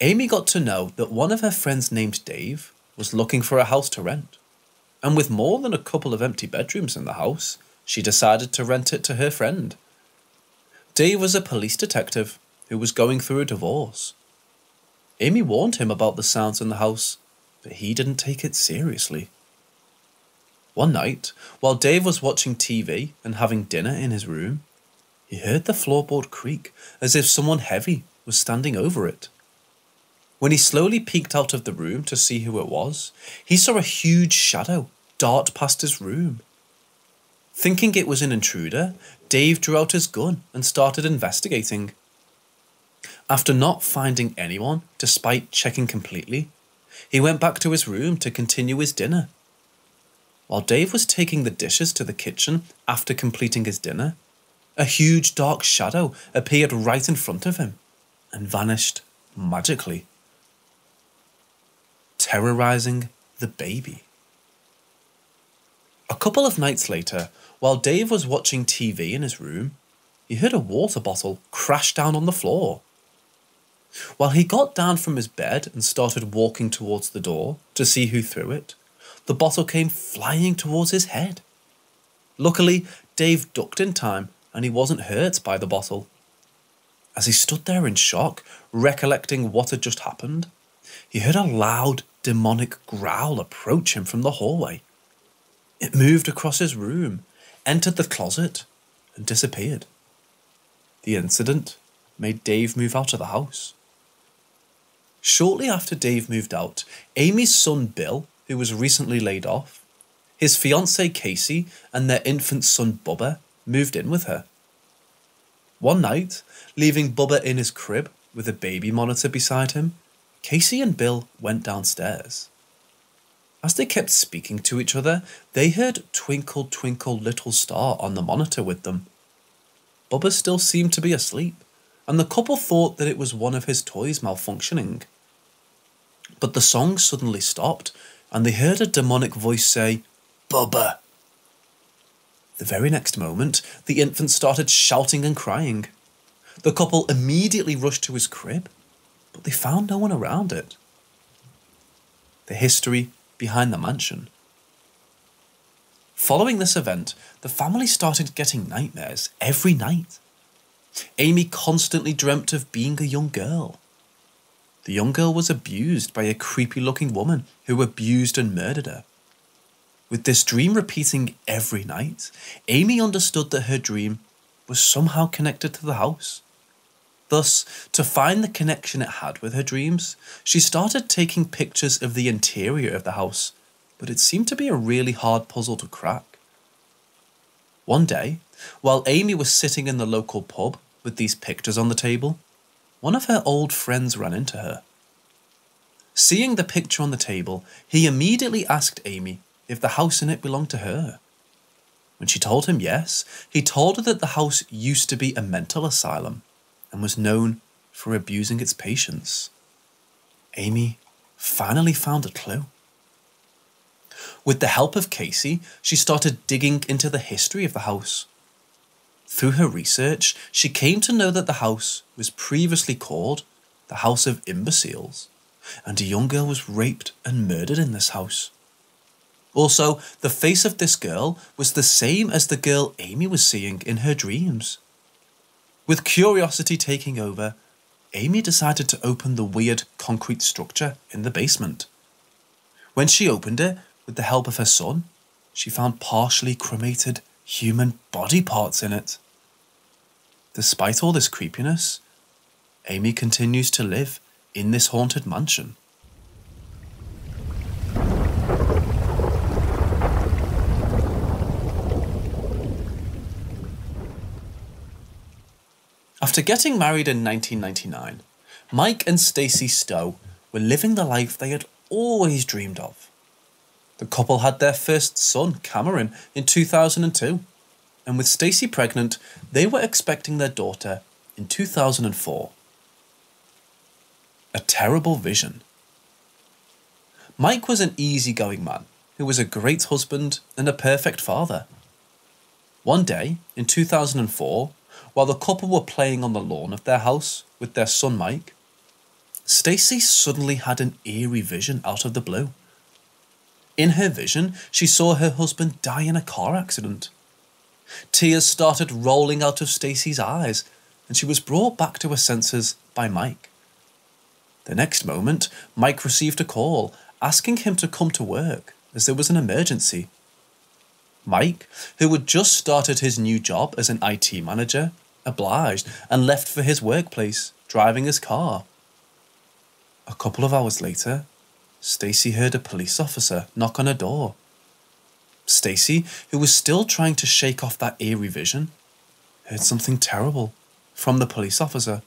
Amy got to know that one of her friends named Dave was looking for a house to rent, and with more than a couple of empty bedrooms in the house, she decided to rent it to her friend. Dave was a police detective who was going through a divorce. Amy warned him about the sounds in the house, but he didn't take it seriously. One night, while Dave was watching TV and having dinner in his room, he heard the floorboard creak as if someone heavy was standing over it. When he slowly peeked out of the room to see who it was, he saw a huge shadow dart past his room. Thinking it was an intruder, Dave drew out his gun and started investigating. After not finding anyone, despite checking completely, he went back to his room to continue his dinner. While Dave was taking the dishes to the kitchen after completing his dinner, a huge dark shadow appeared right in front of him and vanished magically, terrorizing the baby. A couple of nights later, while Dave was watching TV in his room, he heard a water bottle crash down on the floor. While he got down from his bed and started walking towards the door to see who threw it, the bottle came flying towards his head. Luckily, Dave ducked in time and he wasn't hurt by the bottle. As he stood there in shock, recollecting what had just happened, he heard a loud, demonic growl approach him from the hallway. It moved across his room, entered the closet, and disappeared. The incident made Dave move out of the house. Shortly after Dave moved out, Amy's son Bill, who was recently laid off, his fiancée Casey, and their infant son Bubba moved in with her. One night, leaving Bubba in his crib with a baby monitor beside him, Casey and Bill went downstairs. As they kept speaking to each other, they heard "Twinkle, Twinkle, Little Star" on the monitor with them. Bubba still seemed to be asleep, and the couple thought that it was one of his toys malfunctioning. But the song suddenly stopped, and they heard a demonic voice say, "Bubba." The very next moment, the infant started shouting and crying. The couple immediately rushed to his crib, but they found no one around it. The history behind the mansion. Following this event, the family started getting nightmares every night. Amy constantly dreamt of being a young girl. The young girl was abused by a creepy-looking woman who abused and murdered her. With this dream repeating every night, Amy understood that her dream was somehow connected to the house. Thus, to find the connection it had with her dreams, she started taking pictures of the interior of the house, but it seemed to be a really hard puzzle to crack. One day, while Amy was sitting in the local pub with these pictures on the table, one of her old friends ran into her. Seeing the picture on the table, he immediately asked Amy if the house in it belonged to her. When she told him yes, he told her that the house used to be a mental asylum and was known for abusing its patients. Amy finally found a clue. With the help of Casey, she started digging into the history of the house. Through her research, she came to know that the house was previously called the House of Imbeciles, and a young girl was raped and murdered in this house. Also, the face of this girl was the same as the girl Amy was seeing in her dreams. With curiosity taking over, Amy decided to open the weird concrete structure in the basement. When she opened it, with the help of her son, she found partially cremated human body parts in it. Despite all this creepiness, Amy continues to live in this haunted mansion. After getting married in 1999, Mike and Stacey Stowe were living the life they had always dreamed of. The couple had their first son, Cameron, in 2002, and with Stacey pregnant, they were expecting their daughter in 2004. A terrible vision. Mike was an easygoing man who was a great husband and a perfect father. One day, in 2004, while the couple were playing on the lawn of their house with their son Mike, Stacey suddenly had an eerie vision out of the blue. In her vision, she saw her husband die in a car accident. Tears started rolling out of Stacey's eyes, and she was brought back to her senses by Mike. The next moment, Mike received a call asking him to come to work as there was an emergency. Mike, who had just started his new job as an IT manager, obliged and left for his workplace, driving his car. A couple of hours later, Stacey heard a police officer knock on her door. Stacy, who was still trying to shake off that eerie vision, heard something terrible from the police officer.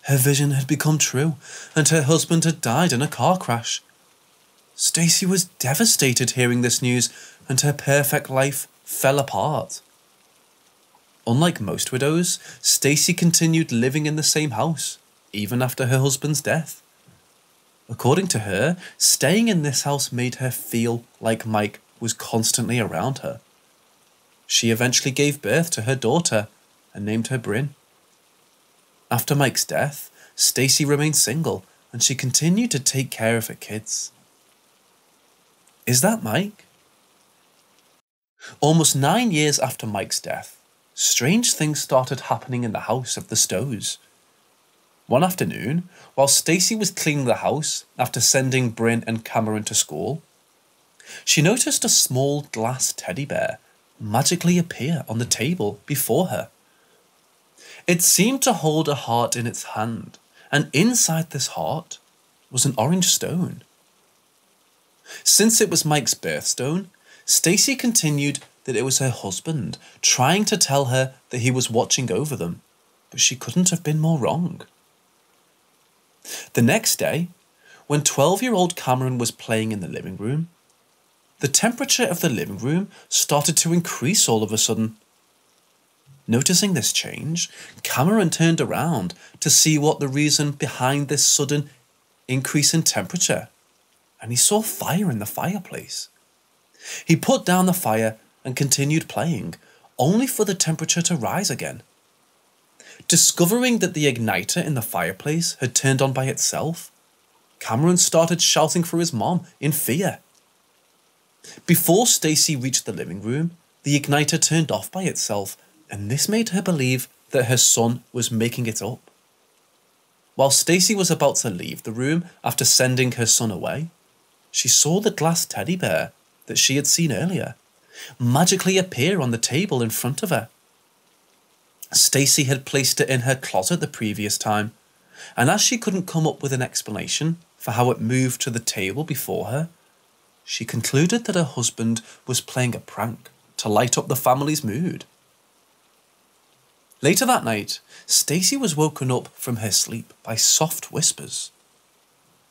Her vision had become true, and her husband had died in a car crash. Stacy was devastated hearing this news, and her perfect life fell apart. Unlike most widows, Stacy continued living in the same house, even after her husband's death. According to her, staying in this house made her feel like Mike was constantly around her. She eventually gave birth to her daughter and named her Bryn. After Mike's death, Stacy remained single and she continued to take care of her kids. Is that Mike? Almost 9 years after Mike's death, strange things started happening in the house of the Stows. One afternoon, while Stacy was cleaning the house after sending Bryn and Cameron to school, she noticed a small glass teddy bear magically appear on the table before her. It seemed to hold a heart in its hand, and inside this heart was an orange stone. Since it was Mike's birthstone, Stacy continued that it was her husband trying to tell her that he was watching over them, but she couldn't have been more wrong. The next day, when 12-year-old Cameron was playing in the living room, the temperature of the living room started to increase all of a sudden. Noticing this change, Cameron turned around to see what the reason behind this sudden increase in temperature, and he saw fire in the fireplace. He put down the fire and continued playing, only for the temperature to rise again. Discovering that the igniter in the fireplace had turned on by itself, Cameron started shouting for his mom in fear. Before Stacy reached the living room, the igniter turned off by itself, and this made her believe that her son was making it up. While Stacy was about to leave the room after sending her son away, she saw the glass teddy bear that she had seen earlier magically appear on the table in front of her. Stacy had placed it in her closet the previous time, and as she couldn't come up with an explanation for how it moved to the table before her, she concluded that her husband was playing a prank to light up the family's mood. Later that night, Stacy was woken up from her sleep by soft whispers.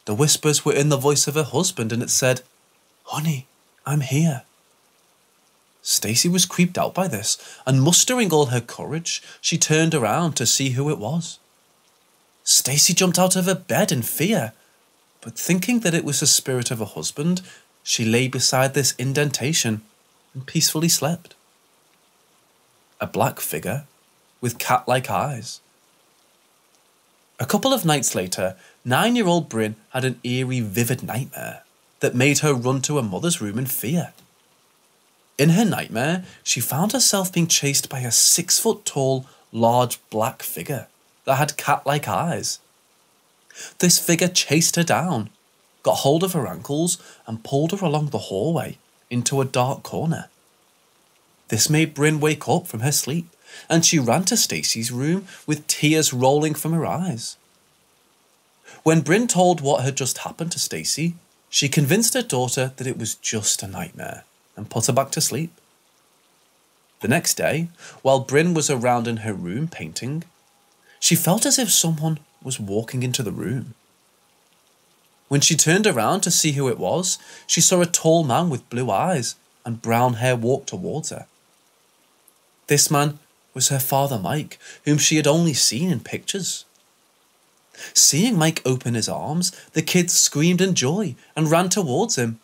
The whispers were in the voice of her husband, and it said, "Honey, I'm here." Stacy was creeped out by this, and mustering all her courage, she turned around to see who it was. Stacy jumped out of her bed in fear, but thinking that it was the spirit of her husband, she lay beside this indentation and peacefully slept. A black figure with cat-like eyes. A couple of nights later, 9-year-old Bryn had an eerie, vivid nightmare that made her run to her mother's room in fear. In her nightmare, she found herself being chased by a 6-foot-tall, large black figure that had cat-like eyes. This figure chased her down, got hold of her ankles, and pulled her along the hallway into a dark corner. This made Bryn wake up from her sleep, and she ran to Stacy's room with tears rolling from her eyes. When Bryn told what had just happened to Stacy, she convinced her daughter that it was just a nightmare and put her back to sleep. The next day, while Bryn was around in her room painting, she felt as if someone was walking into the room. When she turned around to see who it was, she saw a tall man with blue eyes and brown hair walk towards her. This man was her father Mike, whom she had only seen in pictures. Seeing Mike open his arms, the kid screamed in joy and ran towards him.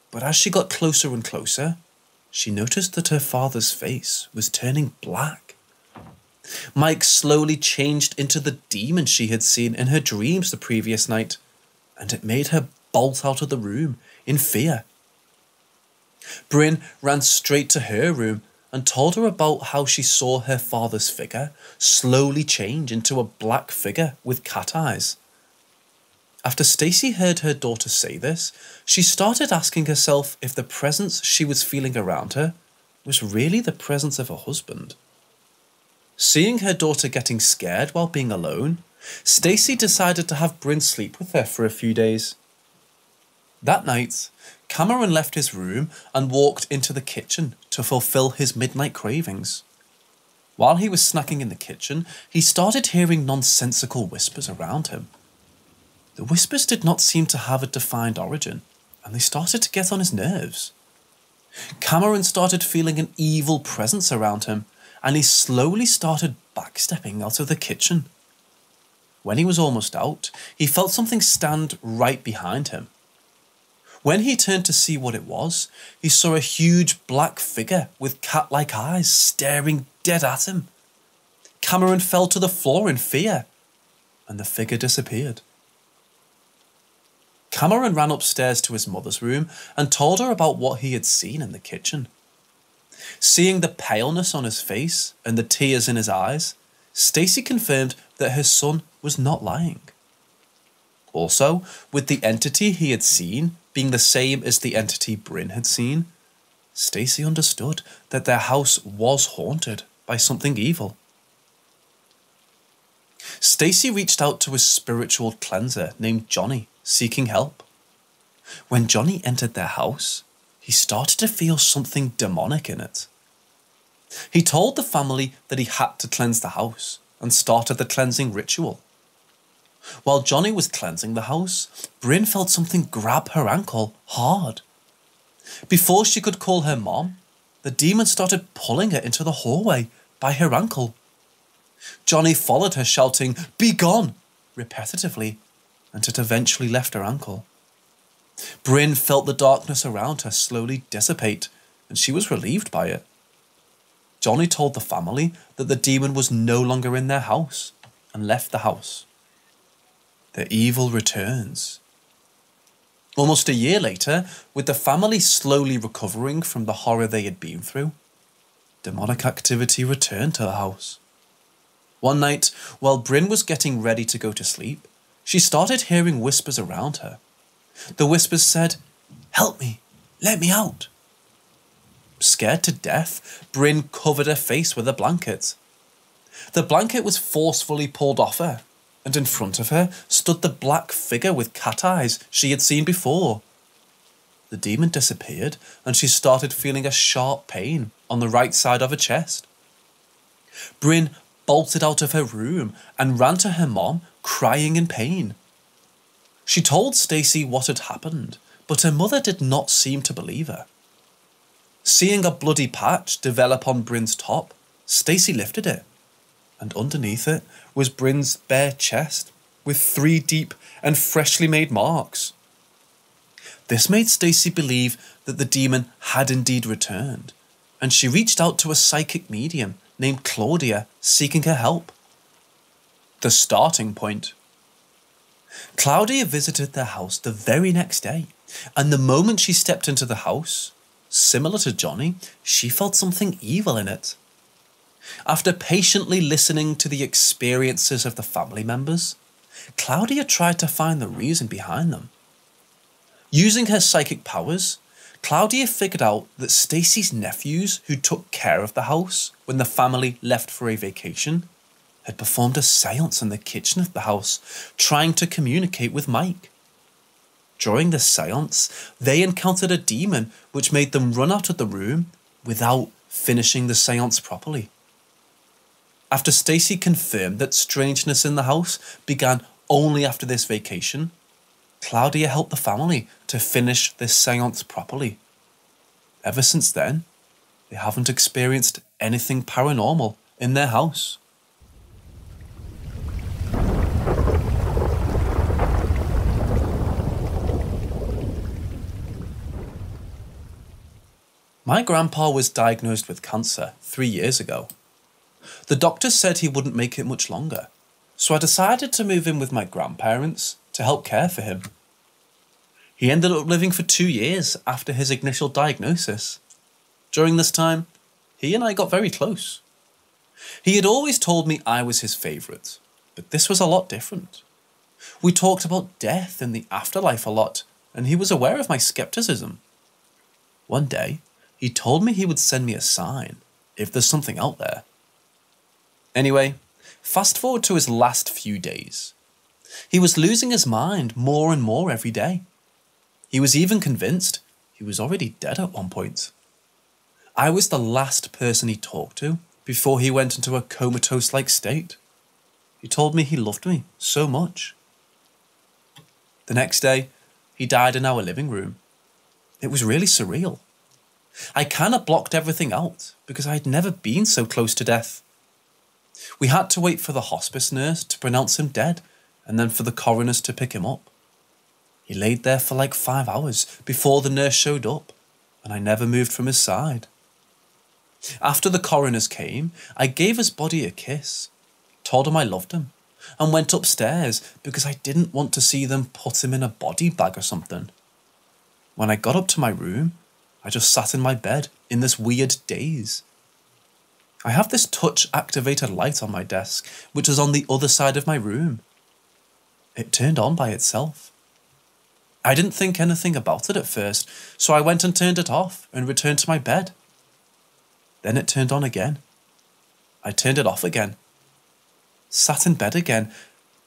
But as she got closer and closer, she noticed that her father's face was turning black. Mike slowly changed into the demon she had seen in her dreams the previous night, and it made her bolt out of the room in fear. Bryn ran straight to her room and told her about how she saw her father's figure slowly change into a black figure with cat eyes. After Stacy heard her daughter say this, she started asking herself if the presence she was feeling around her was really the presence of her husband. Seeing her daughter getting scared while being alone, Stacy decided to have Bryn sleep with her for a few days. That night, Cameron left his room and walked into the kitchen to fulfill his midnight cravings. While he was snacking in the kitchen, he started hearing nonsensical whispers around him. The whispers did not seem to have a defined origin, and they started to get on his nerves. Cameron started feeling an evil presence around him, and he slowly started backstepping out of the kitchen. When he was almost out, he felt something stand right behind him. When he turned to see what it was, he saw a huge black figure with cat-like eyes staring dead at him. Cameron fell to the floor in fear, and the figure disappeared. Cameron ran upstairs to his mother's room and told her about what he had seen in the kitchen. Seeing the paleness on his face and the tears in his eyes, Stacy confirmed that her son was not lying. Also, with the entity he had seen being the same as the entity Bryn had seen, Stacy understood that their house was haunted by something evil. Stacy reached out to a spiritual cleanser named Johnny, seeking help. When Johnny entered their house, he started to feel something demonic in it. He told the family that he had to cleanse the house and started the cleansing ritual. While Johnny was cleansing the house, Bryn felt something grab her ankle hard. Before she could call her mom, the demon started pulling her into the hallway by her ankle. Johnny followed her, shouting, "Be gone!" repetitively, and it eventually left her ankle. Bryn felt the darkness around her slowly dissipate, and she was relieved by it. Johnny told the family that the demon was no longer in their house and left the house. The evil returns. Almost a year later, with the family slowly recovering from the horror they had been through, demonic activity returned to the house. One night, while Bryn was getting ready to go to sleep, she started hearing whispers around her. The whispers said, "Help me, let me out." Scared to death, Bryn covered her face with a blanket. The blanket was forcefully pulled off her, and in front of her stood the black figure with cat eyes she had seen before. The demon disappeared, and she started feeling a sharp pain on the right side of her chest. Bryn bolted out of her room and ran to her mom, crying in pain. She told Stacy what had happened, but her mother did not seem to believe her. Seeing a bloody patch develop on Bryn's top, Stacy lifted it, and underneath it was Bryn's bare chest with 3 deep and freshly made marks. This made Stacy believe that the demon had indeed returned, and she reached out to a psychic medium named Claudia, seeking her help. The starting point. Claudia visited their house the very next day, and the moment she stepped into the house, similar to Johnny, she felt something evil in it. After patiently listening to the experiences of the family members, Claudia tried to find the reason behind them. Using her psychic powers, Claudia figured out that Stacy's nephews, who took care of the house when the family left for a vacation, had performed a seance in the kitchen of the house, trying to communicate with Mike. During the seance, they encountered a demon which made them run out of the room without finishing the seance properly. After Stacy confirmed that strangeness in the house began only after this vacation, Claudia helped the family to finish this seance properly. Ever since then, they haven't experienced anything paranormal in their house. My grandpa was diagnosed with cancer 3 years ago. The doctor said he wouldn't make it much longer, so I decided to move in with my grandparents to help care for him. He ended up living for 2 years after his initial diagnosis. During this time, he and I got very close. He had always told me I was his favourite, but this was a lot different. We talked about death and the afterlife a lot, and he was aware of my skepticism. One day, he told me he would send me a sign if there's something out there. Anyway, fast forward to his last few days. He was losing his mind more and more every day. He was even convinced he was already dead at one point. I was the last person he talked to before he went into a comatose-like state. He told me he loved me so much. The next day, he died in our living room. It was really surreal. I kind of blocked everything out because I had never been so close to death. We had to wait for the hospice nurse to pronounce him dead and then for the coroners to pick him up. He laid there for like 5 hours before the nurse showed up, and I never moved from his side. After the coroners came, I gave his body a kiss, told him I loved him, and went upstairs because I didn't want to see them put him in a body bag or something. When I got up to my room, I just sat in my bed in this weird daze. I have this touch-activated light on my desk, which is on the other side of my room. It turned on by itself. I didn't think anything about it at first, so I went and turned it off and returned to my bed. Then it turned on again. I turned it off again. Sat in bed again,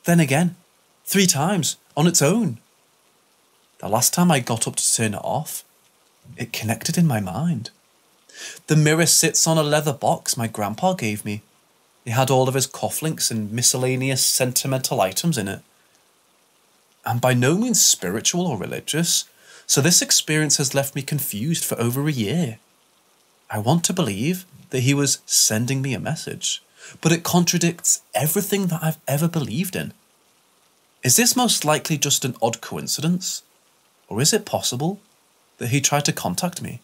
then again, 3 times on its own. The last time I got up to turn it off, it connected in my mind. The mirror sits on a leather box my grandpa gave me. It had all of his cufflinks and miscellaneous sentimental items in it. I'm by no means spiritual or religious, so this experience has left me confused for over a year. I want to believe that he was sending me a message, but it contradicts everything that I've ever believed in. Is this most likely just an odd coincidence? Or is it possible that he tried to contact me?